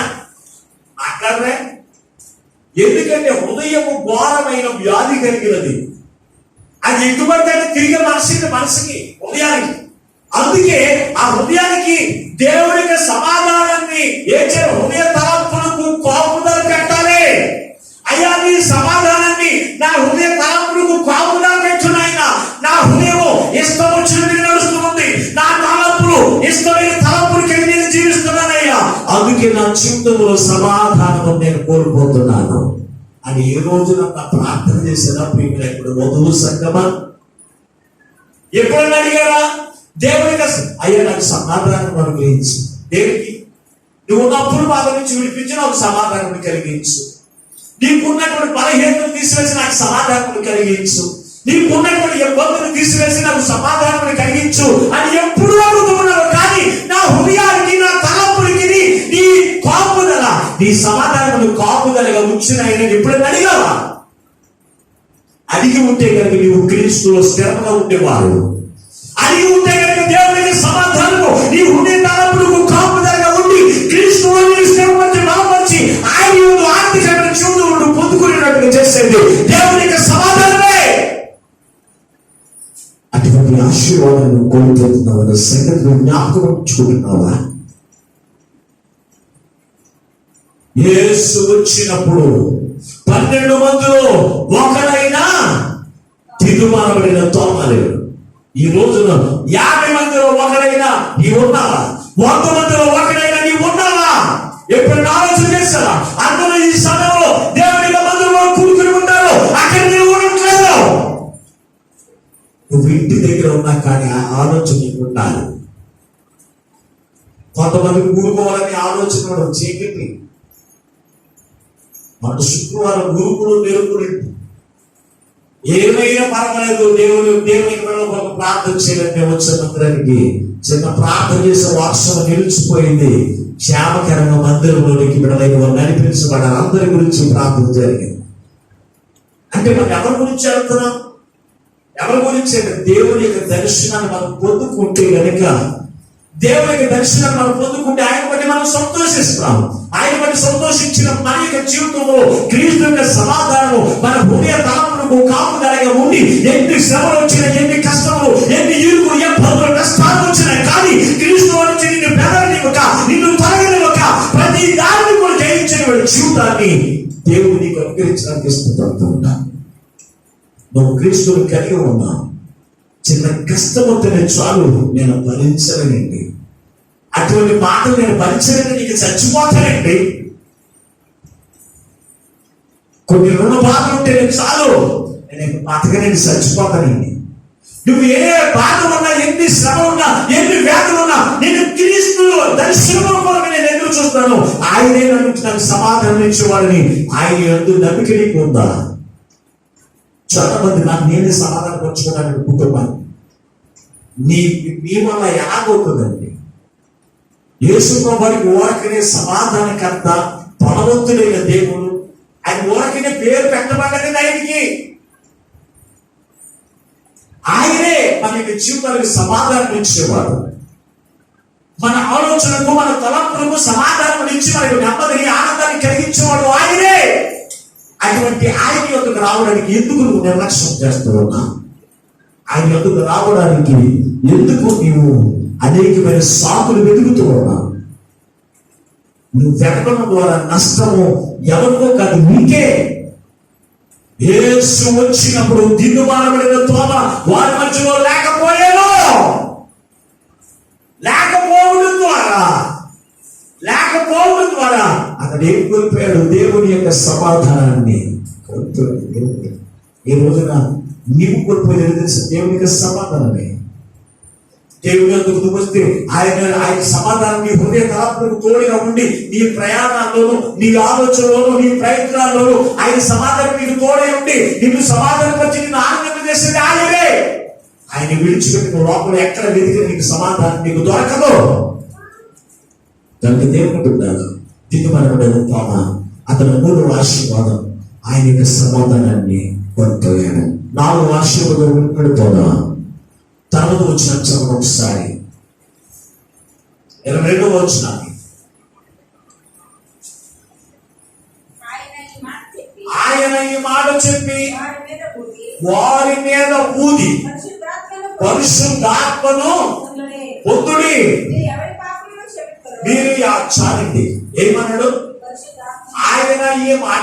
A: మాట్లాడరే? ఎందుకంటే హృదయము ఘోరమైన వ్యాధి కలిగినది. అది ఎటువంటి తిరిగే మనసుకి హృదయానికి. అందుకే ఆ హృదయానికి దేవుని యొక్క సమాధానాన్ని హృదయ తలంపులకు కాపుదల పెట్టాలి. అయ్యా, నీ సమాధానాన్ని నా హృదయ తలంపులకు కాపుదల పెట్టున్నాయన. నా హృదయము ఇష్టం వచ్చినది నడుస్తుంది, నా తలంపులు ఇష్టమైన తలంపులకి నేను జీవిస్తున్నానయ్యా. అందుకే నా జీవితంలో సమాధానం నేను కోల్పోతున్నాను అని ఏ రోజున ప్రార్థన చేసినప్పుడు ఇప్పుడు వధువు సంగమా ఎప్పుడన్నా అడిగారా దేవునికి? అయ్యా, నాకు సమాధానం అనుగ్రహించు. దేవునికి నువ్వు ఉన్నప్పుడు బాధ నుంచి విడిపించి నాకు సమాధానం కలిగించు. నీకున్నటువంటి బలహీనతను తీసివేసి నాకు సమాధానం కలిగించు. నీకున్నటువంటి ఇబ్బందులు తీసివేసి నాకు సమాధానం కలిగించు అని ఎప్పుడు అడుగుతున్నావు. కానీ నా హృదయానికి, నా తలంపులకి నీ కాపుదల, నీ సమాధానం కాపుదలగా ఉంచిన ఆయన ఎప్పుడైనా అడిగావా? అడిగి ఉంటే కనుక నీవు క్రీస్తులో స్థిరంగా ఉండేవారు. అడిగి ఉంటే కనుక దేవునికి సమాధానము నీ హృదయ తలంపులకు కాపుదలగా ఉండి క్రీస్తులో స్థిరపరిచి బలపరిచి ఆయన ఆర్థికమైన జీవితంలో పొందుకునేటట్టుగా చేసేది దేవునికి సమాధానమే. అటువంటి ఆశీర్వాదాన్ని కోల్పోతున్నావు సంగతి జ్ఞాపకం ఉంచుకుంటున్నావా? యేసు వచ్చినప్పుడు 12 మందిలో ఒకడైనా తిరుమలబడిన తోమలేడు. ఈ రోజున 50 మందిలో ఒకడైనా నీవు ఉన్నావా? 100 మందిలో ఒకడైనా నీవు ఉన్నావా? ఎప్పుడు ఆలోచన చేస్తారా? అందరూ ఈ సమయంలో దేవుని మందిరంలో కూడుకుని ఉంటారు, అక్కడ నీవు ఉండట్లేదు. నువ్వు ఇంటి దగ్గర ఉన్నా కానీ ఆ ఆలోచన ఉండాలి. కొంతమంది కూడుకోవాలని ఆలోచన కూడా చీకటి. మన శుక్రవారం గురుకులు నేర్పుకుంది. ఏమైనా పర్వాలేదు, దేవునికి ప్రార్థన చేయాలని వచ్చిన మందిరానికి చిన్న ప్రార్థన చేసే వర్షం నిలిచిపోయింది. క్షేమకరంగా మందిరంలోనికి విడదైన వారు నడిపించబడాలి. అందరి గురించి ప్రార్థన జరిగింది. అంటే మనం ఎవరి గురించి వెళ్తున్నాం? ఎవరి గురించి? దేవుని యొక్క దర్శనాన్ని మనం పొందుకుంటే కనుక, దేవుని యొక్క దర్శనాన్ని మనం పొందుకుంటే ఆయన బట్టి మనం సంతోషిస్తాం. ఆయన బట్టి సంతోషించిన మన యొక్క జీవితంలో క్రీస్తు యొక్క సమాధానము మన హృదయ తలంపులకు కాపుదలగా ఉండి ఎన్ని శ్రమలు వచ్చినా, ఎన్ని కష్టములు, ఎన్ని ఇరుకు ఇబ్బందులు, కష్టాలు వచ్చినా కానీ క్రీస్తు నుంచి నిన్ను బెదరనివ్వక, నిన్ను తొలగనివ్వక, ప్రతి దానిని కూడా జయించిన వాడి జీవితాన్ని దేవుడు నీకు అనుగ్రహించడానికి ఇష్టపడుతుంటా. నువ్వు క్రీస్తుని కలిగి ఉన్నా, చిన్న కష్టమవుతేనే చాలు నేను భరించలేనండి, అటువంటి మాటలు నేను భరించలేని నీకు చచ్చిపోతానండి, కొన్ని రుణ బాధలు ఉంటే చాలు నేను బతకనేది చచ్చిపోతానండి. నువ్వు ఏ బాధ ఉన్నా, ఎన్ని శ్రమ ఉన్నా, ఎన్ని వ్యాధులు ఉన్నా, నేను క్రీస్తు దర్శనం కొరకు నేను ఎదురు చూస్తాను. ఆయనే నాకు సమాధానం ఇచ్చేవాడిని. ఆయన ఎందుకు నమ్మిక నీకు ఉందా? చాలా మంది నాకు నేనే సమాధానం పంచుకున్నాను కుటుంబాన్ని. మీ వల్ల ఎలాగవుతుందండి? యేసు ప్రభువుకి ఓరకనే సమాధానకర్త, పొలం బలవంతుడైన దేవుడు. ఆయన ఊరకినే పేరు పెట్టబడ్డది ఆయనకి. ఆయనే మన యొక్క జీవితానికి సమాధానం ఇచ్చేవాడు. మన ఆలోచనకు, మన తలంపులకు సమాధానం ఇచ్చి మనకు నెమ్మదిని, ఆనందాన్ని కలిగించేవాడు ఆయనే. అటువంటి ఆయన యొక్కకు రావడానికి ఎందుకు నువ్వు నిర్లక్ష్యం చేస్తూ ఉన్నా? ఆయన యొక్కకు రావడానికి ఎందుకు నీవు అనేకమైన సాకులు వెతుకుతూ ఉన్నా? నువ్వు వెతకడం ద్వారా నష్టము ఎవరికో కాదు, నీకే. యేసు వచ్చినప్పుడు దిగుమానబడిన తోమ వారి మధ్యలో లేకపోవడం ద్వారా అతడు ఏం కోల్పోయాడు? దేవుని యొక్క సమాధానాన్ని కోల్పోయాడు. ఈ రోజున నీవు కోల్పోయేది తెలుసు, దేవుని యొక్క సమాధానమే. దేవుని ఎందుకు వస్తే ఆయన సమాధానం నీ హృదయ తలాపులకు తోడుగా ఉండి, నీ ప్రయాణాల్లోనూ, నీ ఆలోచనలోనూ, నీ ప్రయత్నాల్లోనూ ఆయన సమాధానం నీకు తోడే ఉండి నిన్ను సమాధానం వచ్చి నిన్ను ఆనందం చేసేది ఆయనే. ఆయన విడిచిపెట్టిన లోపల ఎక్కడ వెతికి నీకు సమాధానం నీకు దొరకదు. దానికి దేవుని బిడ్డలు దిగుమనబడిన తోమ అతను 3వ ఆశీర్వాదం ఆయన యొక్క సమాధానాన్ని కోల్పోయాడు. 4వ ఆశీర్వాదం విడిపోదా తర్వాత వచ్చిన చదువు ఒకసారి 22వ వచనాన్ని. ఆయన ఈ మాట చెప్పి వారి మీద ఊది పరిశుద్ధాత్మను పొందుడి. మీరు చాలండి. ఏమన్నాడు? ఆయన ఏ మాట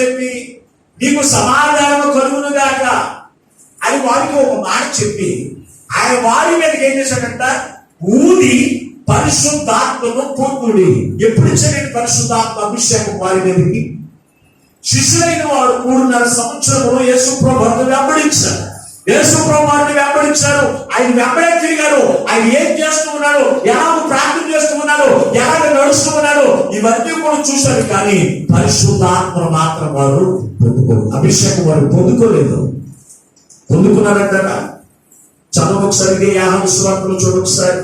A: చెప్పి నీకు సమాధానం కలుగును గాక అని వారికి ఒక మాట చెప్పి ఆయన వారి మీదకి ఏం చేశాడంట? ఊది పరిశుద్ధాత్మను పొందుడి. ఎప్పుడు ఇచ్చాడు పరిశుద్ధాత్మ అభిషేకం వారి మీదకి? శిష్యులైన వారు 3.5 సంవత్సరములు యేసు ప్రభువును వెంబడించారు. యేసు ప్రభువుని వెంబడించారు. ఆయన వెంబడే తిరిగారు. ఆయన ఏం చేస్తూ ఉన్నాడు, ఎలా ప్రార్థన చేస్తూ ఉన్నాడు, ఎలా నడుస్తూ ఉన్నాడు, ఇవన్నీ కూడా చూశారు. కానీ పరిశుద్ధాత్మ మాత్రం వారు పొందుకోరు. అభిషేకం వారు పొందుకోలేదు. పొందుకున్నారంటారా? చదువు ఒకసారి యోహాను సువార్తలో చూడండి ఒకసారి.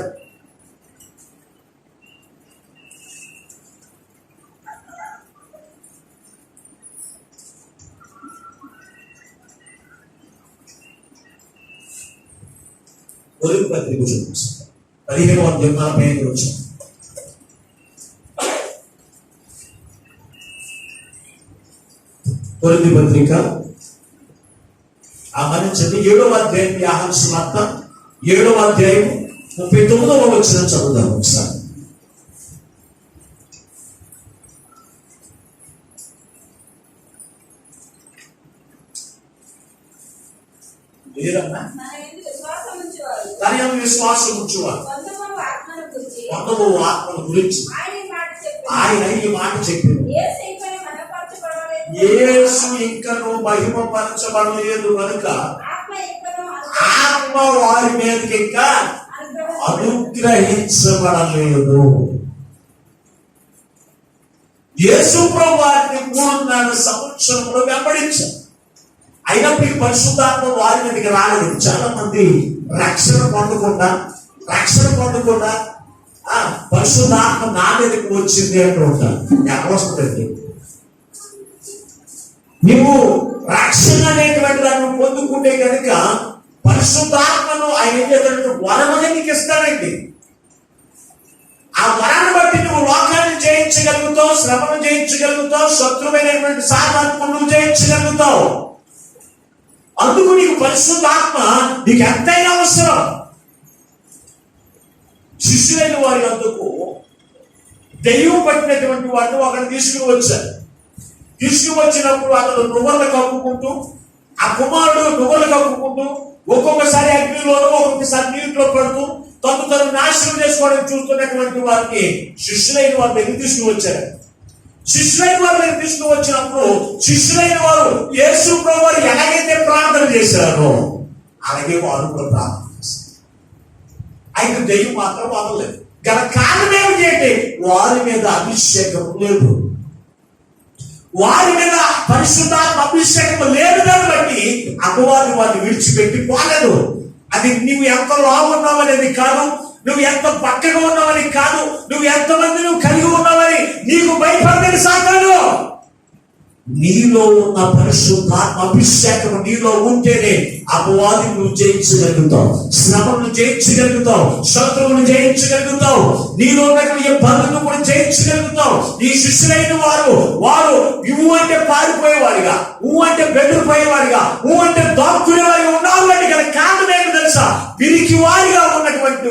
A: కొరింథీ పత్రిక చూడండి 15:45 వచ్చాం. కొరింథీ పత్రిక మరించండి 7వ అధ్యాయం యోహాను సువార్త 7వ అధ్యాయం 39వ వచనం చదువుదాం ఒకసారి. తన విశ్వాసం ఉంచువారు పొందబో ఆత్మను గురించి ఆయన ఈ మాట చెప్పింది. యేసు ఇంకను మహిమపరచబడలేదు కనుక ఆత్మ వారి మీదకి ఇంకా అనుగ్రహించబడలేదు. యేసు ప్రభు వారిని 3.5 సంవత్సరంలో వెంబడించారు. అయినప్పుడు ఈ పరిశుద్ధాత్మ వారి మీదకి రాలేదు. చాలా మంది రక్షణ పొందకుండా పరిశుద్ధాత్మ నా మీదకి వచ్చింది అంటూ ఉంటారు. ఎక్కడ వస్తుందండి? నువ్వు రక్షణ అనేటువంటి దాన్ని పొందుకుంటే కనుక పరిశుద్ధాత్మను ఆయన ఏం చేస్తాడంటే వరమని నీకు ఇస్తాడండి. ఆ వరాన్ని బట్టి నువ్వు లోకాన్ని జయించగలుగుతావు, శ్రమను జయించగలుగుతావు, శత్రువైనటువంటి సాతాత్మను నువ్వు జయించగలుగుతావు. అందుకు నీకు పరిశుద్ధాత్మ నీకు ఎంతైనా అవసరం. శిష్యులైన వారి అందుకు దెయ్యం పట్టినటువంటి వాడిని ఒకరిని తీసుకువచ్చినప్పుడు అతను నువ్వులు కప్పుకుంటూ, ఆ కుమారుడు నువ్వులు కప్పుకుంటూ ఒక్కొక్కసారి అగ్నిలోనూ ఒక్కొక్కసారి నీటిలో పడుతూ తను నాశనం చేసుకోవడం చూస్తున్నటువంటి వారికి శిష్యులైన వారి దగ్గర తీసుకువచ్చారు. శిష్యులైన వారి దగ్గర తీసుకువచ్చినప్పుడు శిష్యులైన వారు యేసు ప్రభువు ఎలాగైతే ప్రార్థన చేశారో అలాగే వారు కూడా ప్రార్థన చేశారు. అయితే దెయ్యం మాత్రం వదలలేదు. గల కారణం ఏమిటి? వారి మీద అభిషేకం లేదు. వారి మీద పరిశుద్ధాత్మ అభిషేకం లేదు కాబట్టి అపవాది వారిని విడిచిపెట్టి పోలేదు. అది నీవు ఎంత లావున్నావు అనేది కాదు, నువ్వు ఎంత పక్కగా ఉన్నావని కాదు, నువ్వు ఎంతమంది నువ్వు కలిగి ఉన్నావని నీకు భయపడదని సాతాను. నీలో ఉన్న పరిశుద్ధాత్మ అభిషేకం నీలో ఉంటేనే అపవాదిని నువ్వు జయించగలుగుతావు, శ్రమను జయించగలుగుతావు, శత్రువును జయించగలుగుతావు, నీలో ఉన్న ఇబ్బందులను కూడా జయించగలుగుతావు. నీ శిష్యులైన వారు ఇవ్వు అంటే పారిపోయేవారిగా, ఊ అంటే బెదిరిపోయేవారిగా, ఊ అంటే దాక్కునేవారిగా ఉన్నారు అంటే గల కారణం ఏంటో తెలుసా? పిరికి వారిగా ఉన్నటువంటి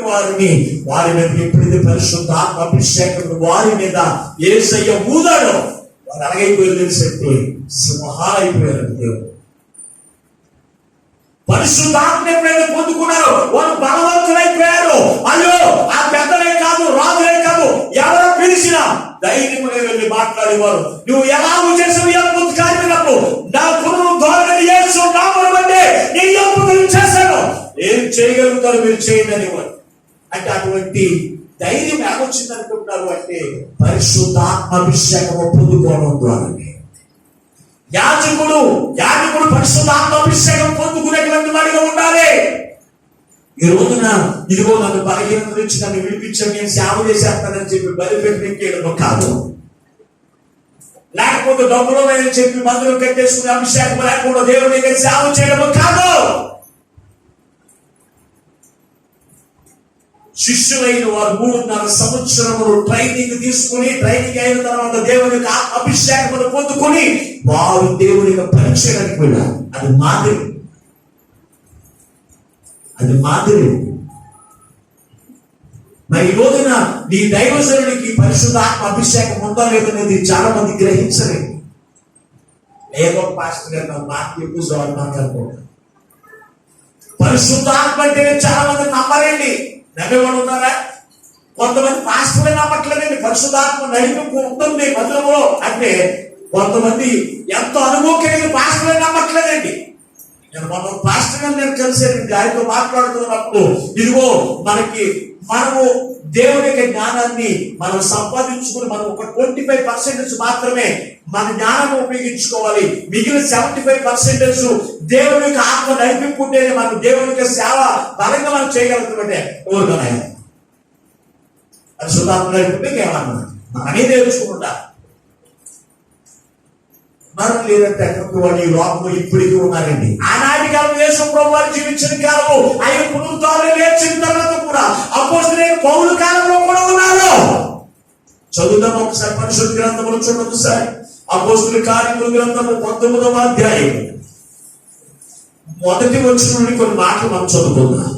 A: వారి మీద ఎప్పుడైతే పరిశుద్ధాత్మ అభిషేకం వారి మీద యేసయ్య ఊదాడో వారు అలాగైపోయారు తెలిసేట్టు సింహాలు అయిపోయారు. దేవుడు పరిశుద్ధాత్మ ఎప్పుడైతే పొందుకున్నారో వారు బలవంతులైపోయారు. అయ్యో ఆ పెద్దలే కాదు, రాజులే కాదు, ఎవరో పిలిచినా ధైర్యముగా వెళ్ళి మాట్లాడేవారు. నువ్వు ఎలా చేసావు ఈ అద్భుత కార్యమైనప్పుడు నా గురువు ధోరణి యేసు నామమున బట్టి నీ అద్భుతం చేశాను, ఏం చేయగలుగుతారు మీరు చేయండి అనేవారు. అంటే అటువంటి ధైర్యం ఏమొచ్చింది అనుకుంటున్నారు అంటే పరిశుద్ధాత్మ అభిషేకం పొందుకోవడం ద్వారా. యాజకుడు పరిశుద్ధాత్మ అభిషేకం పొందుకునేటువంటి వాడిగా ఉండాలి. ఈ రోజున ఇదిగో నన్ను బలహీనత నుంచి నన్ను విడిపించండి, నేను సేవ చేసేస్తానని చెప్పి బలిపెట్టడం కాదు, లేకపోతే డబ్బులు అని చెప్పి మందులు కట్టేసుకునే అభిషేకం లేకుండా దేవుడికి సేవ చేయడం కాదు. శిష్యులైన వారు 3.5 సంవత్సరములు ట్రైనింగ్ తీసుకుని, ట్రైనింగ్ అయిన తర్వాత దేవుని అభిషేకమును పొందుకుని వారు దేవునికి పరీక్షడానికి వెళ్ళారు. అది మాదిరి. మరి ఈ రోజున నీ దైవజనుడికి పరిశుద్ధాత్మ అభిషేకం ఉందా లేదనేది చాలా మంది గ్రహించలేదు. ఏదో పాస్టర్ గారు నా మాట ఎక్కువ జవాబు మాట్లాడుకుంటారు. పరిశుద్ధాత్మ అంటే చాలా మంది నమ్మరండి. నమ్మేవాడు ఉన్నారా? కొంతమంది పాస్టర్లే నమ్మట్లేదండి. పరిశుద్ధాత్మ నడిపి ఉంటుంది మందిరంలో అంటే కొంతమంది ఎంతో అనుభవం కలిగిన పాస్టర్లే నమ్మట్లేదండి. నేను మన పాస్టర్ గారు నేను కలిసానండి, ఆయనతో మాట్లాడుతున్నప్పుడు ఇదిగో మనము దేవుని యొక్క జ్ఞానాన్ని మనం సంపాదించుకుని మనం ఒక 25% మాత్రమే మన జ్ఞానాన్ని ఉపయోగించుకోవాలి, మిగిలిన 75% దేవుని యొక్క ఆత్మ నడిపించుకుంటేనే మనం దేవుని యొక్క సేవ బలంగా మనం చేయగలుగుతామంటే కోరుకున్నాయి. అది శుద్ధాత్మ నడిపితే ఏమన్నా మనమే తెలుసుకుంటా. మనం లేదంటే ఎక్కడికి వాళ్ళు ఈ లోకంలో ఇప్పటికీ ఉన్నారండి. ఆనాటి కాలం యేసు ప్రభువు వారు జీవించిన కాలము, ఆయన పునరుద్ధానం లేచిన తర్వాత కూడా అపోస్తలులైన పౌలు కాలంలో కూడా ఉన్నారు. చదువుదాం ఒకసారి పరిశుద్ధ గ్రంథములు చూడండి. ఒకసారి అపోస్తలుల కార్యముల గ్రంథము 19వ అధ్యాయం మొదటి వచనం నుండి కొన్ని మాటలు మనం చదువుకుందాం.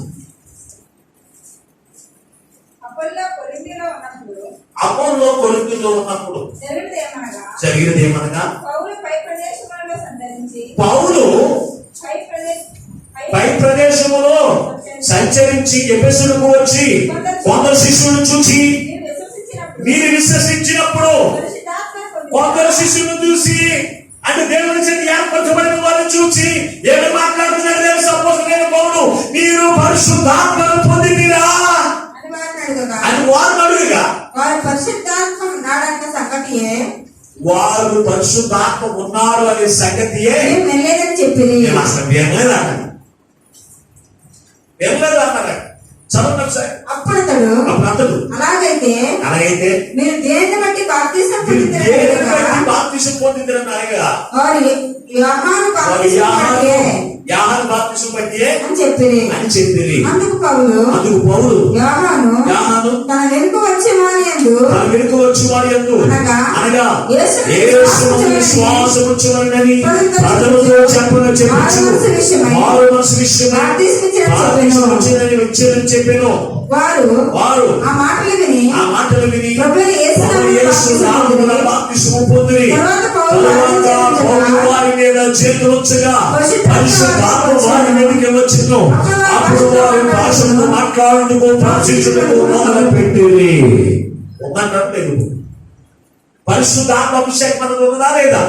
A: అపోల్లో కొరింథీలో ఉన్నప్పుడు జరిగినది ఏమనగా పౌలు పై ప్రదేశములో సంచరించి ఎఫెసుకు వచ్చి కొందరు శిష్యులను చూసి, మీరు విశ్వసించినప్పుడు కొందరు శిష్యులను చూసి అంటే దేవుని చేత ఏర్పరచబడిన వారిని చూసి ఏమి మాట్లాడుతున్నారు తెలుసు? అపోస్తలుడైన పౌలు మీరు పరిశుద్ధాత్మను పొందితిరా అని వారు అడుగుగా,
B: వారు పరిశుద్ధాత్మ ఉన్నాడన్న సంగతియే,
A: వారు పరిశుద్ధాత్మ ఉన్నారు అనే సంగతియే
B: వెళ్ళలేదని చెప్పింది.
A: అసలు వెళ్ళలేదు అన్నారు. చదవండి సార్.
B: అప్పుడు అతడు అలాగైతే మీరు దేన్ని బట్టి బాప్తిసం
A: పొందిందని అనగా
B: వారు యోహాను
A: బాప్తిసం బట్టి
B: అని చెప్పింది. అందుకు పౌలు యోహాను తన వెనుక వచ్చేవారి యందు అనగా యేసు విశ్వాసముంచునని ప్రజలతో చెప్పెను. వారు ఆ మాటలు విని ప్రభువైన యేసు నామమున బాప్తిసము పొందిరి. తరువాత పౌలు వారి మీద చేతులు ఉంచగా పరిశుద్ధాత్మ వారి మీదకి వచ్చెను. అప్పుడు వారు భాషలను మాట్లాడుటకు ప్రార్థించుటకు మొదలుపెట్టిరి. ఉందంటలేదు. పరిశుద్ధాత్మ అభిషేకం అన్నది ఉన్నదా లేదా?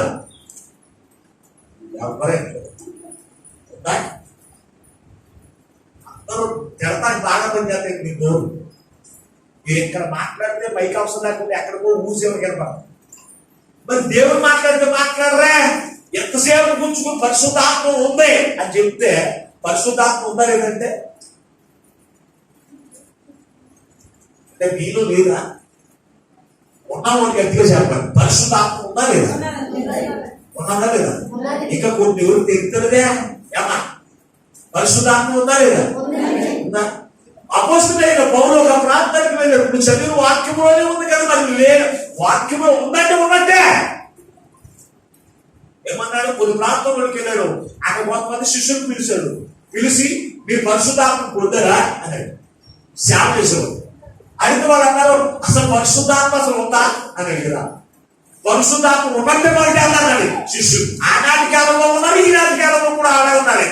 B: అందరూ తిడతానికి బాగా పనిచేస్తాయి. మీకు మీరు ఇక్కడ మాట్లాడితే మైక్ అవసరం లేకపోతే ఎక్కడికో ఊసేవారు కనపడ. మరి దేవుడు మాట్లాడితే మాట్లాడరా? ఎంతసేపు గుంచుకుని పరిశుద్ధాత్మ ఉంది అని చెప్తే పరిశుద్ధాత్మ ఉందా లేదంటే అంటే మీలో లేదా? ఉన్నవాడికి గట్టిగా చెప్పాలి. పరిశుద్ధాత్మ ఉందా లేదా? ఉన్నదా లేదా? ఇంకా కొన్ని ఎవరు తెలుస్తుందే ఏమా పరిశుద్ధాత్మ ఉందా లేదా? ఉందా? అపోస్తలుడైన పౌలు ఒక ప్రాంతానికి వెళ్ళాడు. ఇప్పుడు చదివిన వాక్యంలోనే ఉంది కదా, మరి లేదు వాక్యంలో ఉందంటే ఉన్నట్టే. ఏమన్నాడు? కొన్ని ప్రాంతంలోకి వెళ్ళాడు. అక్కడ కొంతమంది శిష్యులు పిలిచాడు. పిలిచి మీరు పరిశుద్ధాత్మ పొందారా అన్నాడు. సేవ చేశాడు. అడిగిన వాళ్ళు అన్నారు, అసలు పరిశుద్ధాత్మ అసలు ఉందా అని అడిగిరా. పరిశుద్ధాత్మ ఉన్నట్టే మనకి అన్నాడు శిష్యుడు. ఆనాటి కాలంలో ఉన్నారు, ఈనాటి కాలంలో కూడా ఆడే ఉన్నారు.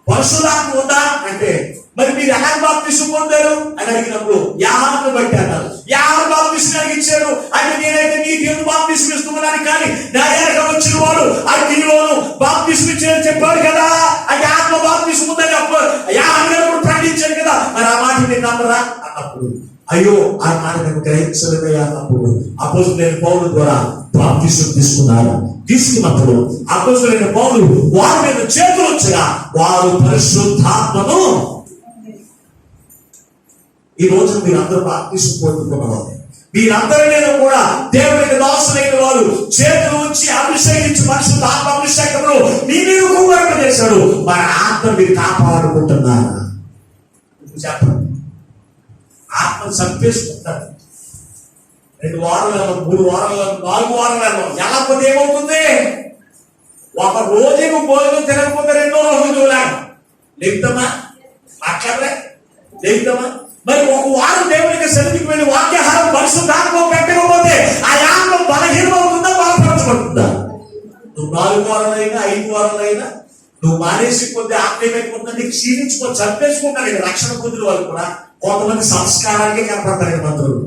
B: పరిశుద్ధాత్మ ఉందా అంటే మరి మీరు ఎలా బాప్తిసం పొందారు అని అడిగినప్పుడు యాహాను బట్టి అన్నారు. యాహాను బాప్తిసం ఇచ్చాడు అంటే నేనైతే నీ దేవుడు బాప్తిసం ఇస్తున్నాను, కానీ నా ఎనక వచ్చిన వాడు అగ్నిలోను బాప్తిసం ఇచ్చాడని చెప్పాడు కదా, అంటే ఆత్మ బాప్తిసం ఉందని యాహాను గారు కూడా ప్రకటించాడు కదా, మరి ఆ మాట మీరు నమ్మరా అన్నప్పుడు అయ్యో ఆ మాట నేను గ్రహించలేదయ్యా అన్నప్పుడు అపోస్తలుడైన పౌలు ద్వారా బాప్తిసం తీసుకున్నప్పుడు అపోస్తలుడైన పౌలు వారి మీద చేతులు వచ్చగా వారు పరిశుద్ధాత్మను. ఈ రోజు మీరందరూ బాప్తిసం పొందుకున్నవారు, మీరందరిలో కూడా దేవునికి దాసులైన వారు చేతులు ఉంచి అభిషేకించి పరిశుద్ధాత్మ అభిషేకంలో మీ మీద కుమ్మరణ చేశాడు. మన ఆత్మ మీరు కాపాడుకుంటున్నారా? చెప్పండి. ఆత్మ చంపేసుకుంటారు. 2 వారాలు, 3 వారాలు, 4 వారాలు ఎలా పోతే ఏమవుతుంది? ఒక రోజు నువ్వు భోజనం తినకపోతే 2వ రోజు లేపుతామా? మాట్లాడలే లేపుతామా? మరి ఒక వారం దేవునికి సన్నిధికి వెళ్ళి వాక్యాహారం పరిశుద్ధాత్మ పెట్టకపోతే ఆ ఆత్మ బలహీనమవుతుందా, బలపరచబడుతుందా? నువ్వు 4 వారాలైనా 5 వారాలైనా నువ్వు మానేసి కొద్ది ఆత్మ ఏమైపోతుందా? నీకు క్షీణించుకో, చంపేసుకుంటారు. రక్షణ పొందిన వాళ్ళు కూడా కొంతమంది సంస్కారానికి కనపడతారు మంత్రులు.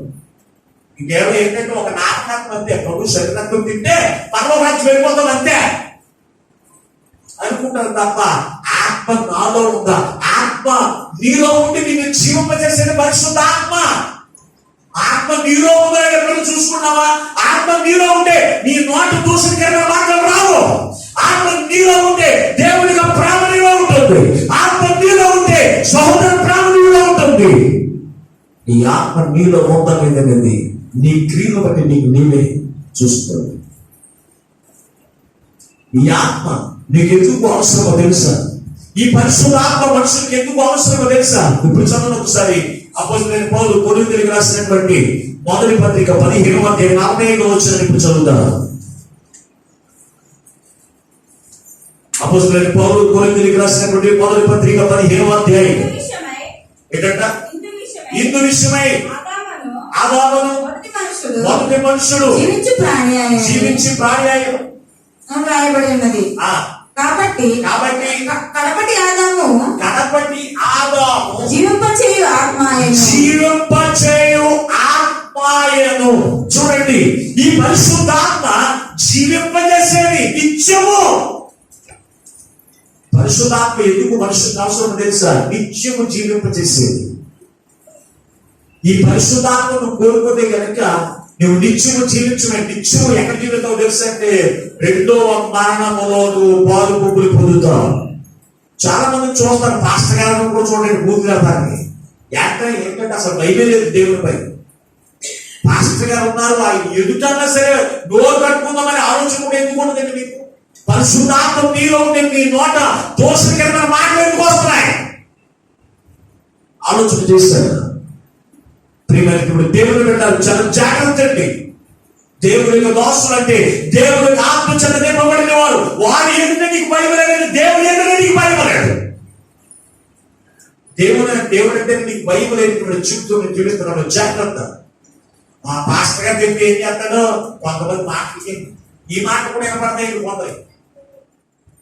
B: ఇంకేమో ఏంటంటే ఒక నాటకాత్మ అంతే, ప్రభు శరీరత్వం తింటే పరమరాజ్యం వెళ్ళిపోతాం అంతే అనుకుంటారు తప్ప ఆత్మ నాలో ఉందా? ఆత్మ నీలో ఉండి నిన్ను జీవింపజేసేది పరిశుద్ధ ఆత్మ. ఆత్మ నీలో ఉందని ఎప్పుడు చూసుకున్నావా? ఆత్మ నీలో ఉంటే నీ నోటి దూషణకరమైన మాటలు రావు. ఆత్మ నీలో ఉంటే దేవుని ప్రేమ నీలో ఉంటుంది. ఆత్మ నీలో ఉంటే సహోదర ప్రేమ నీలో ఉంటుంది. ఈ ఆత్మ నీలో ఉందనేది నీ క్రియను బట్టి నీకు నీవే చూస్తుంది. ఈ ఆత్మ నీకు ఎందుకు అవసరమో తెలుసా? ఈ పరిశుద్ధాత్మ మనుషులకు ఎందుకు అవసరమో తెలుసా? ఇప్పుడు చదవండి ఒకసారి. అపోస్తలుడైన పౌలు కొరింథీయులకు రాసినటువంటి మొదటి పత్రిక 15వ అధ్యాయం 45వ వచనం ఇప్పుడు చదువుతారు. అపోస్తలుడైన పౌలు కొరింథీయులకు రాసినటువంటి మొదటి పత్రిక 15వ అధ్యాయం ఏంటంట? ఇందు విషయమై ఆదామును మొదటి మనుషుడు జీవించి ప్రాణి అయ్యాడు
C: రాయబడి ఉన్నది. కాబట్టి కడపటి ఆదాము జీవింపచేయు
B: ఆత్మాయను. చూడండి, ఈ పరిశుద్ధాత్మ జీవింపజేసేది నిత్యము. పరిశుద్ధాత్మ ఎందుకు మనుషులకు అవసరం తెలుసా? నిత్యము జీవింపజేసేది. ఈ పరిశుద్ధాత్మను కోరుకుంటే కనుక నువ్వు నిత్యము జీవించమే. నిత్యము ఎక్కడ జీవితావు తెలుసా అంటే 2వ మరణములో నువ్వు పాలు పువ్వులు పొందుతావు. చాలా మంది చూస్తారు, పాస్టర్ గారిని కూడా చూడండి బూతులాటాన్ని. ఏంటంటే అసలు భయమే లేదు దేవునిపై. పాస్టర్ గారు ఉన్నారు, ఆయన ఎదుటన్నా సరే నోరు కట్టుకుందామని ఆలోచన కూడా ఎందుకు ఉండదండి మీకు? పరిశుద్ధాత్మ నీలో ఉంటే నీ నోట దోషకరమైన మాటలు ఎందుకు వస్తున్నాయి? ఆలోచన చేశారు. ఇప్పుడు దేవుని పెట్టాలి, చాలా జాగ్రత్త అండి. దేవుని యొక్క దోషులు అంటే దేవుని యొక్క ఆత్మ చెంత నింపబడిన వారు. వారి ఎదుట నీకు భయపడలేదు, దేవుని ఎదుట నీకు భయపడలేదు. దేవుడు అంటే నీకు భయపడేటువంటి జీవితంలో జాగ్రత్త. మా పాస్టర్ గారు చెప్పి ఏం చేస్తాడో కొంతమంది మాటలకి ఈ మాట కూడా వినపడతాయి పోతాయి.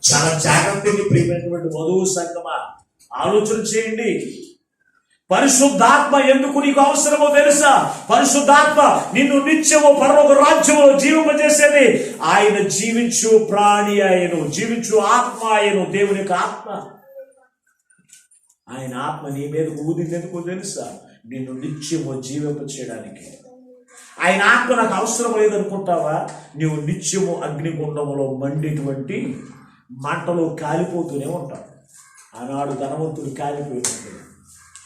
B: చాలా జాగ్రత్త. ప్రియమైనటువంటి వధువు సంగమా ఆలోచన చేయండి. పరిశుద్ధాత్మ ఎందుకు నీకు అవసరమో తెలుసా? పరిశుద్ధాత్మ నిన్ను నిత్యము పరలోక రాజ్యములో జీవింపజేసేది. ఆయన జీవించు ప్రాణి ఆయను, జీవించు ఆత్మ ఆయను. దేవుని యొక్క ఆత్మ, ఆయన ఆత్మ నీ మీద ఊదింది ఎందుకు తెలుసా? నిన్ను నిత్యము జీవింపచేయడానికి. ఆయన ఆత్మ నాకు అవసరం లేదనుకుంటావా? నువ్వు నిత్యము అగ్నిగుండములో మండేటువంటి మంటలో కాలిపోతూనే ఉంటావు. ఆనాడు ధనవంతుడు కాలిపోయినట్టు.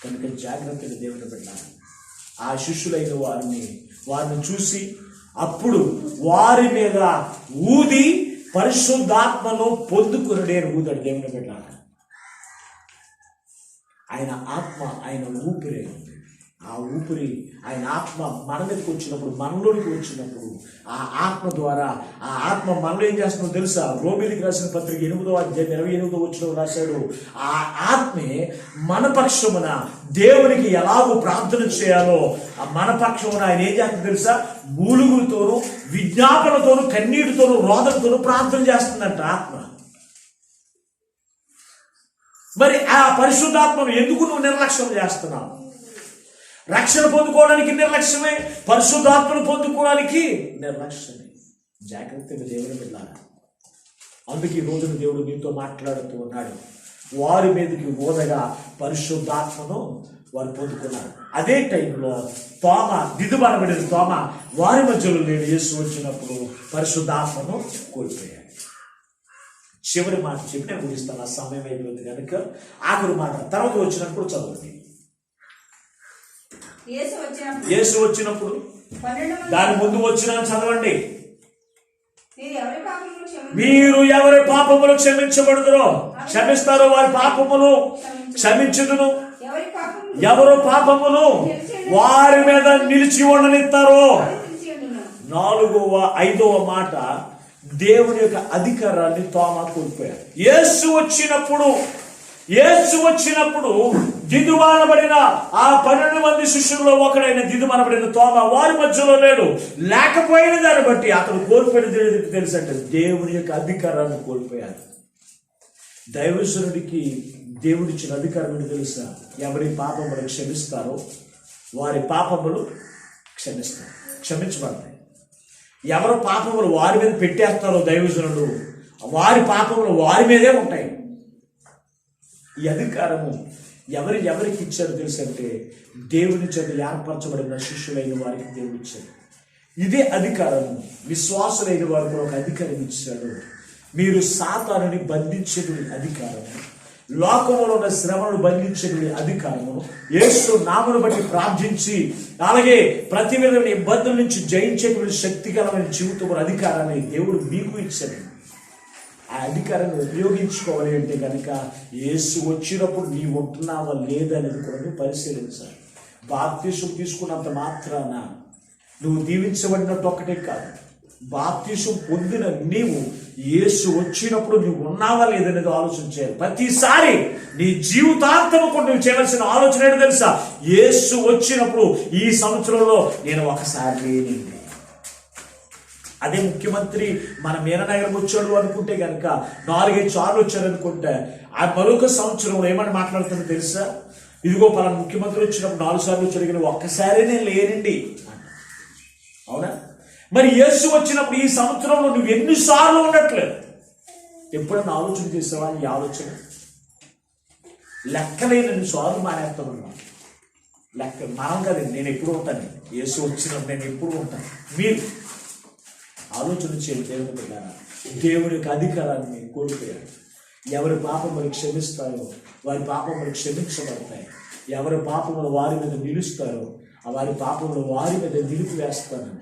B: కనుక జాగ్రత్తగా దేవుని పెట్టాలి.
D: ఆ శిష్యులైన వారిని చూసి అప్పుడు వారి మీద ఊది పరిశుద్ధాత్మను పొందుకునడే ఊదాడు. దేవుని పెట్టాలి. ఆయన ఆత్మ, ఆయన ఊపిరి, ఆ ఊపిరి, ఆయన ఆత్మ మన మీదకి వచ్చినప్పుడు, మనలోనికి వచ్చినప్పుడు ఆ ఆత్మ ద్వారా, ఆ ఆత్మ మనలో ఏం చేస్తుందో తెలుసా? రోమిలికి రాసిన పత్రిక 8వ అధ్యాయం 28వ వచనం రాశాడు. ఆ ఆత్మే మన పక్షమున దేవునికి ఎలాగో ప్రార్థన చేయాలో ఆ మన పక్షమున ఆయన ఏం చేస్తుంది తెలుసా? మూలుగులతోనూ, విజ్ఞాపనతోనూ, కన్నీటితోనూ, రోదనతోనూ ప్రార్థన చేస్తుందంట ఆత్మ. మరి ఆ పరిశుద్ధాత్మను ఎందుకు నువ్వు నిర్లక్ష్యం చేస్తున్నావు? రక్షణ పొందుకోవడానికి నిర్లక్ష్యమే, పరిశుద్ధాత్మను పొందుకోవడానికి నిర్లక్ష్యమే. జాగ్రత్తగా దేవుని బిడ్డలారా. అందుకే ఈ రోజున దేవుడు నీతో మాట్లాడుతూ ఉన్నాడు. వారి మీదకి ఓదగా పరిశుద్ధాత్మను వారు పొందుకున్నారు. అదే టైంలో తోమ, దిద్దుబాటబడిన తోమ వారి మధ్యలో లేడు. యేసు వచ్చినప్పుడు పరిశుద్ధాత్మను కోల్పోయాడు. చివరి మాట చెప్పి నేను ముగిస్తాను, ఆ సమయం అయిపోయింది కనుక. ఆఖరి మాట తర్వాత వచ్చినప్పుడు చదవండి. యేసు వచ్చినప్పుడు, దాని ముందు వచ్చిన చదవండి. మీరు ఎవరి పాపములు క్షమించబడుదురో క్షమిస్తారో వారి పాపములు క్షమించుదును. ఎవరు పాపములు వారి మీద నిలిచి ఉండనిస్తారో. 5వ మాట, దేవుని యొక్క అధికారాన్ని తోమ కోల్పోయాడు. యేసు వచ్చినప్పుడు దిద్దుమానబడిన ఆ 12 మంది శిష్యుల్లో ఒకడైన దిద్దుమానబడిన తోమ వారి మధ్యలో లేడు. లేకపోయిన దాన్ని బట్టి అతను కోల్పోయిన తెలుసంటే దేవుని యొక్క అధికారాన్ని కోల్పోయాడు. దైవజనుడికి దేవుడిచ్చిన అధికారం ఏంటి తెలుసా? ఎవరి పాపములు క్షమిస్తారో వారి పాపములు క్షమించబడతాయి. ఎవరు పాపములు వారి మీద పెట్టేస్తారో దైవజనుడు, వారి పాపములు వారి మీదే ఉంటాయి. ఈ అధికారము ఎవరికి ఇచ్చారు తెలుసంటే దేవుని చేత ఏర్పరచబడిన శిష్యులైన వారికి దేవుడు ఇచ్చాడు. ఇదే అధికారము విశ్వాసులైన వారికి ఒక అధికారం ఇచ్చాడు. మీరు సాతానుని బంధించేటువంటి అధికారము, లోకములో ఉన్న శ్రమను బంధించేటువంటి అధికారము, యేసు నామమును బట్టి ప్రార్థించి అలాగే ప్రతి విధమైన ఇబ్బందుల నుంచి జయించేటువంటి శక్తికరమైన జీవితం అధికారాన్ని దేవుడు మీకు ఇచ్చాడు. ఆ అధికారాన్ని ఉపయోగించుకోవాలి అంటే కనుక యేసు వచ్చినప్పుడు నీవు ఉంటున్నావా లేదనేది కూడా నువ్వు పరిశీలించాలి. బాప్తీసం తీసుకున్నంత మాత్రాన నువ్వు దీవించబడినట్టు ఒక్కటే కాదు, బాప్తీసం పొందిన నీవు యేసు వచ్చినప్పుడు నువ్వు ఉన్నావా లేదనేది ఆలోచన చేయాలి. ప్రతిసారి నీ జీవితాంతము కూడా నువ్వు చేయవలసిన ఆలోచన ఏంటో తెలుసా? యేసు వచ్చినప్పుడు ఈ సంవత్సరంలో నేను ఒకసారి లేనండి. అదే ముఖ్యమంత్రి మన మీననగరం వచ్చాడు అనుకుంటే కనుక 4-5 సార్లు వచ్చాడు అనుకుంటే ఆ మరొక సంవత్సరంలో ఏమని మాట్లాడుతుందో తెలుసా? ఇదిగో పలానా ముఖ్యమంత్రి వచ్చినప్పుడు 4 సార్లు వచ్చాడు కానీ ఒక్కసారి నేను లేనండి. అవునా? మరి యేసు వచ్చినప్పుడు ఈ సంవత్సరంలో నువ్వు ఎన్నిసార్లు ఉండట్లేదు? ఎప్పుడైనా ఆలోచన చేసావా? ఈ ఆలోచన లెక్కలేని సార్లు మానేస్తామన్నా. లెక్క మనం కదండి, నేను ఎప్పుడు ఉంటాను. యేసు వచ్చినప్పుడు నేను ఎప్పుడు ఉంటాను. మీరు ఆలోచన చేయండి. దేవుని బిడ్డలారా, దేవుని యొక్క అధికారాన్ని కోల్పోయాడు. ఎవరి పాపములు క్షమిస్తారో వారి పాపములు క్షమించబడతాయి. ఎవరి పాపములు వారి మీద నిలుస్తారో ఆ వారి పాపములు వారి మీద నిలిపివేస్తారని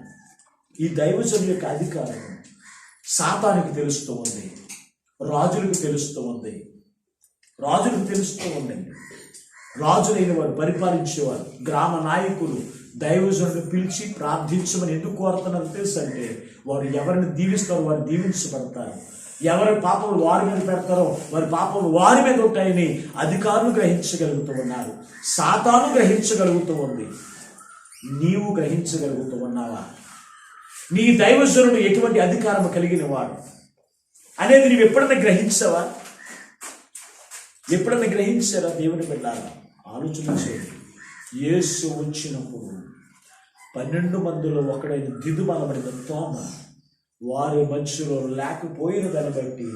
D: ఈ దైవజనుల యొక్క అధికారం సాతానికి తెలుస్తూ ఉంది, రాజులకు తెలుస్తూ ఉంది. రాజులైన వారు, పరిపాలించేవారు, గ్రామ నాయకులు దైవజనులను పిలిచి ప్రార్థించమని ఎందుకు కోరుతున్నారు తెలుసు అంటే వారు ఎవరిని దీవిస్తారో వారు దీవించబడతారు. ఎవరి పాపములు వారి మీద పెడతారో వారి పాపములు వారి మీద ఉంటాయని అధికారులు గ్రహించగలుగుతూ ఉన్నారు. సాతాను గ్రహించగలుగుతూ ఉంది. నీవు గ్రహించగలుగుతూ ఉన్నావా? నీ దైవజనుడు ఎటువంటి అధికారం కలిగిన వాడు అనేది నీవు ఎప్పుడన్నా గ్రహించావా? ఎప్పుడన్నా గ్రహించారా? దేవుని బిడ్డలారా, ఆలోచన చేయండి. యేసు వచ్చినప్పుడు 12 మందిలో ఒకడైన దిద్దుమానబడిన తోమ వారి మధ్యలో లేకపోయిన దాన్ని బట్టి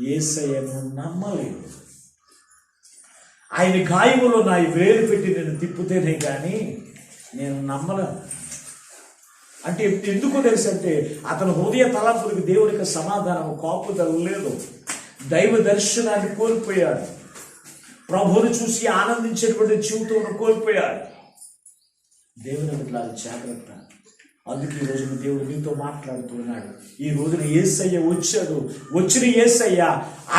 D: యేసయ్యను నమ్మలేదు. ఆయన గాయములో నా వేలు పెట్టి నేను తిప్పుతేనే కానీ నేను నమ్మలేను అంటే ఎందుకో తెలుసు అంటే అతను హృదయ తలంపులకు దేవునికి సమాధానం కాపుదల లేదు. దైవ దర్శనాన్ని కోల్పోయాడు. ప్రభువును చూసి ఆనందించేటువంటి జీవితం కోల్పోయాడు. దేవుని బిడ్డలారా జాగ్రత్త. అందుకే ఈ రోజున దేవుడు నీతో మాట్లాడుతున్నాడు. ఈ రోజున యేసయ్య వచ్చాడు. వచ్చిన యేసయ్య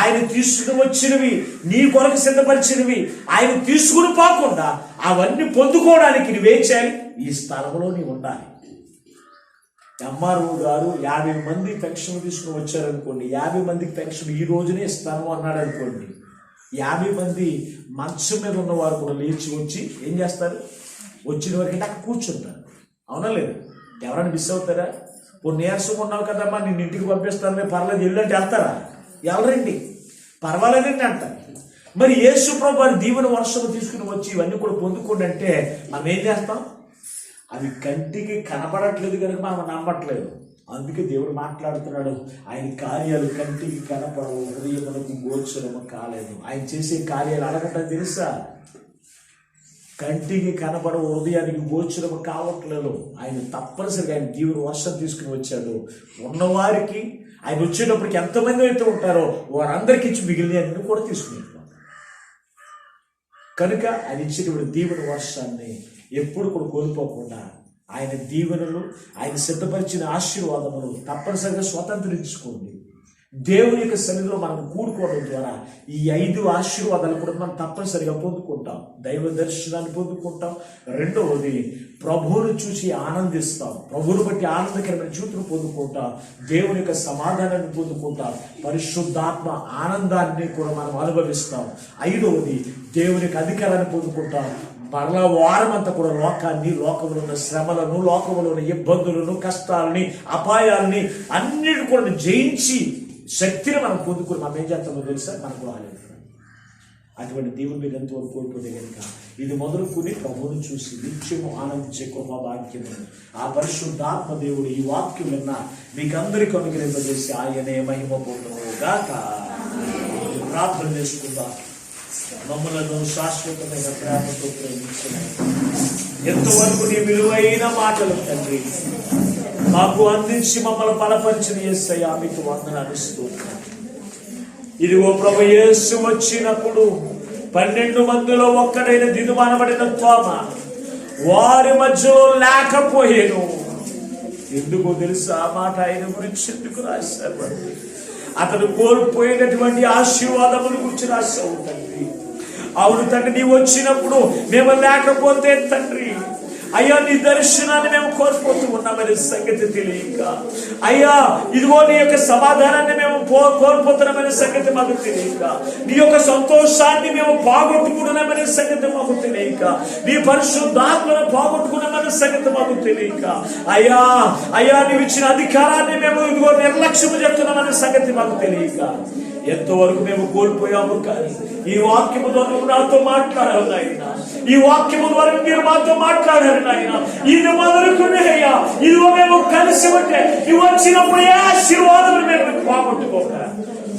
D: ఆయన తీసుకుని వచ్చినవి, నీ కొరకు సిద్ధపరిచినవి ఆయన తీసుకుని పోకుండా అవన్నీ పొందుకోవడానికి నువ్వేం చేయాలి? ఈ స్థలంలో నీవు ఉండాలి. ఎంఆర్ఓ గారు 50 మంది పెన్షన్ తీసుకుని వచ్చారనుకోండి, 50 మందికి పెన్షన్ ఈ రోజునే ఇస్తాను అన్నాడు అనుకోండి. 50 మంది మంచం మీద ఉన్నవారు కూడా లేచి వచ్చి ఏం చేస్తారు? వచ్చిన వరకు అక్కడ కూర్చుంటారు. అవునా లేదు? ఎవరైనా మిస్ అవుతారా? ఇప్పుడు నీరసం ఉన్నావు కదమ్మా, నేను ఇంటికి పంపిస్తాను, పర్లేదు వెళ్ళంటే వెళ్తారా? ఎవరండి? పర్వాలేదండి అంటారు. మరి యేసు ప్రభు వారి దీవెన వర్షం తీసుకుని వచ్చి ఇవన్నీ కూడా పొందుకోండి అంటే మనం ఏం చేస్తాం? అవి కంటికి కనపడట్లేదు కనుక మనం నమ్మట్లేదు. అందుకే దేవుడు మాట్లాడుతున్నాడు, ఆయన కార్యాలు కంటికి కనపడవు, హృదయమునకు గోచరము కాలేదు. ఆయన చేసే కార్యాలు అడగటం తెలుసా? కంటికి కనపడవు, హృదయానికి గోచరము కావట్లేదు. ఆయన తప్పనిసరిగా ఆయన దీవుని వర్షం తీసుకుని వచ్చాడు. ఉన్నవారికి ఆయన వచ్చేటప్పటికి ఎంతమంది అయితే ఉంటారో వారందరికీ ఇచ్చి మిగిలిన అన్ని కూడా తీసుకుని కనుక ఆయన ఇచ్చేటువంటి దీవెన వర్షాన్ని ఎప్పుడు కూడా కోల్పోకుండా ఆయన దీవెనలు, ఆయన సిద్ధపరిచిన ఆశీర్వాదములు తప్పనిసరిగా స్వతంత్రించుకోండి. దేవుని యొక్క సన్నిధిలో మనం కూడుకోవడం ద్వారా ఈ 5 ఆశీర్వాదాలు కూడా మనం తప్పనిసరిగా పొందుకుంటాం. దైవ దర్శనాన్ని పొందుకుంటాం. రెండవది ప్రభువును చూసి ఆనందిస్తాం. ప్రభువును బట్టి ఆనందకరమైన జీవితం పొందుకుంటాం. దేవుని యొక్క సమాధానాన్ని పొందుకుంటాం. పరిశుద్ధాత్మ ఆనందాన్ని కూడా మనం అనుభవిస్తాం. 5వది దేవుని యొక్క అధికారాన్ని పొందుకుంటాం. మరలా వారమంతా కూడా లోకంలో ఉన్న శ్రమలను, లోకంలో ఉన్న ఇబ్బందులను, కష్టాలని, అపాయాలని అన్నిటి కూడా జయించి శక్తిని మనం పొందుకుని మనం ఏం చేస్తామో తెలుసా? మనకు రాలేదు. అటువంటి దేవుని మీద ఎంతవరకు కోల్పోతే కనుక ఇది మొదలుకొని ప్రభువును చూసి నిత్యము ఆనందించే కృపా భాగ్యము ఆ పరిశుద్ధాత్మ దేవుడు ఈ వాక్యం విన్న మీకందరికీ అనుగ్రహింపజేసి ఆయనే మహిమ పొందుగాక. ప్రార్థన చేసుకుందాం. మమ్మలను శాశ్వతమైన ప్రేమతో ప్రేమించిన ఎంతవరకు నీ విలువైన మాటలు తండ్రి మాకు అందించి మమ్మల్ని బలపరిచిన యేసయ్యా మీకు వందనాలు స్తోత్రం. ఇదిగో ప్రభు యేసు వచ్చినప్పుడు 12 మందిలో ఒక్కడైన దిదుమానబడిన తోమ వారి మధ్యలో లేకపోయేను. ఎందుకో తెలుసా? ఆ మాట ఆయన గురించి ఎందుకు రాశారు? అతను కోల్పోయినటువంటి ఆశీర్వాదముల గురించి రాశావు తండ్రి. అవును తండ్రి, నీవు వచ్చినప్పుడు మేము లేకపోతే తండ్రి అయ్యా నీ దర్శనాన్ని మేము కోల్పోతూ ఉన్నామనే సంగతి తెలియక, అయ్యా ఇదిగో నీ యొక్క సమాధానాన్ని మేము కోల్పోతున్నామనే సంగతి మాకు తెలియక, నీ యొక్క సంతోషాన్ని మేము పోగొట్టుకున్నామనే సంగతి మాకు తెలియక, నీ పరిశుద్ధాత్మను పోగొట్టుకున్నామనే సంగతి మాకు తెలియక, అయ్యా అయ్యా నీవు ఇచ్చిన అధికారాన్ని మేము ఇదిగో నిర్లక్ష్యం చేస్తున్నామనే సంగతి మాకు తెలియక ఎంతవరకు మేము కోల్పోయాము. కానీ ఈ వాక్యము ద్వారా నువ్వు నాతో మాట్లాడావు నాయన. ఈ వాక్యము ద్వారా మీరు మాతో మాట్లాడారు నాయన. ఇది మొదలుకునే అయ్యా ఇదిగో మేము కలిసి ఉంటే నువ్వు వచ్చినప్పుడు ఏ ఆశీర్వాదం మేము పోగొట్టుకోక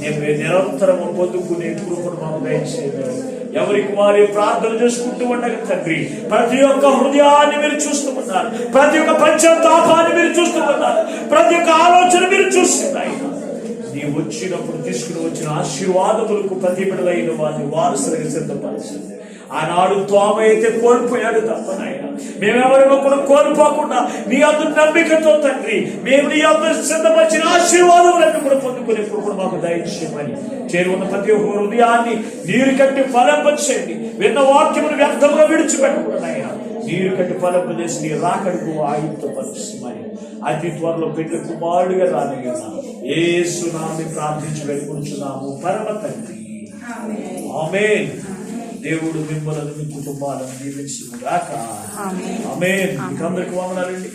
D: నేను నిరంతరం పొందుకునే కృపను మాకు దయచేయలేదు. ఎవరికి వారి ప్రార్థన చేసుకుంటూ ఉండగా తండ్రి ప్రతి ఒక్క హృదయాన్ని మీరు చూస్తూ ఉన్నారు. ప్రతి ఒక్క పంచతాపాన్ని మీరు చూస్తూ ఉన్నారు. ప్రతి ఒక్క ఆలోచన మీరు చూస్తున్నారు. నీవు వచ్చినప్పుడు తీసుకుని వచ్చిన ఆశీర్వాదములకు ప్రతిబిడలైన వారిని వారసులుగా సిద్ధపరిచింది. ఆనాడు తోమ అయితే కోల్పోయాడు తప్ప నాయన మేమెవరిలో కూడా కోల్పోకుండా నీ అందు నమ్మికతో తండ్రి మేము నీ అందు సిద్ధపరిచిన ఆశీర్వాదములను కూడా పొందుకునే కూడా మాకు దయచేయమని చేరుకున్న ప్రతి ఒక్క హృదయాన్ని నీరు కట్టి ఫలింపచేయండి. విన్న వాక్యమును వ్యర్థంగా విడిచిపెట్టకూడదు నాయన. నీరు కట్టి ఫలింపజేసి నీ రాకడకు ఆయుధపరచమని అతి త్వరలో పెళ్లి కుమారుడిగా రానిగా యేసు నామమున ప్రార్థించి వేడుకుంటున్నాము పరమ తండ్రి. ఆమేన్. దేవుడు మిమ్మల్ని మీ కుటుంబాలను దీవించును గాక. ఆమేన్. మీకు అందరికీ వందనాలండి.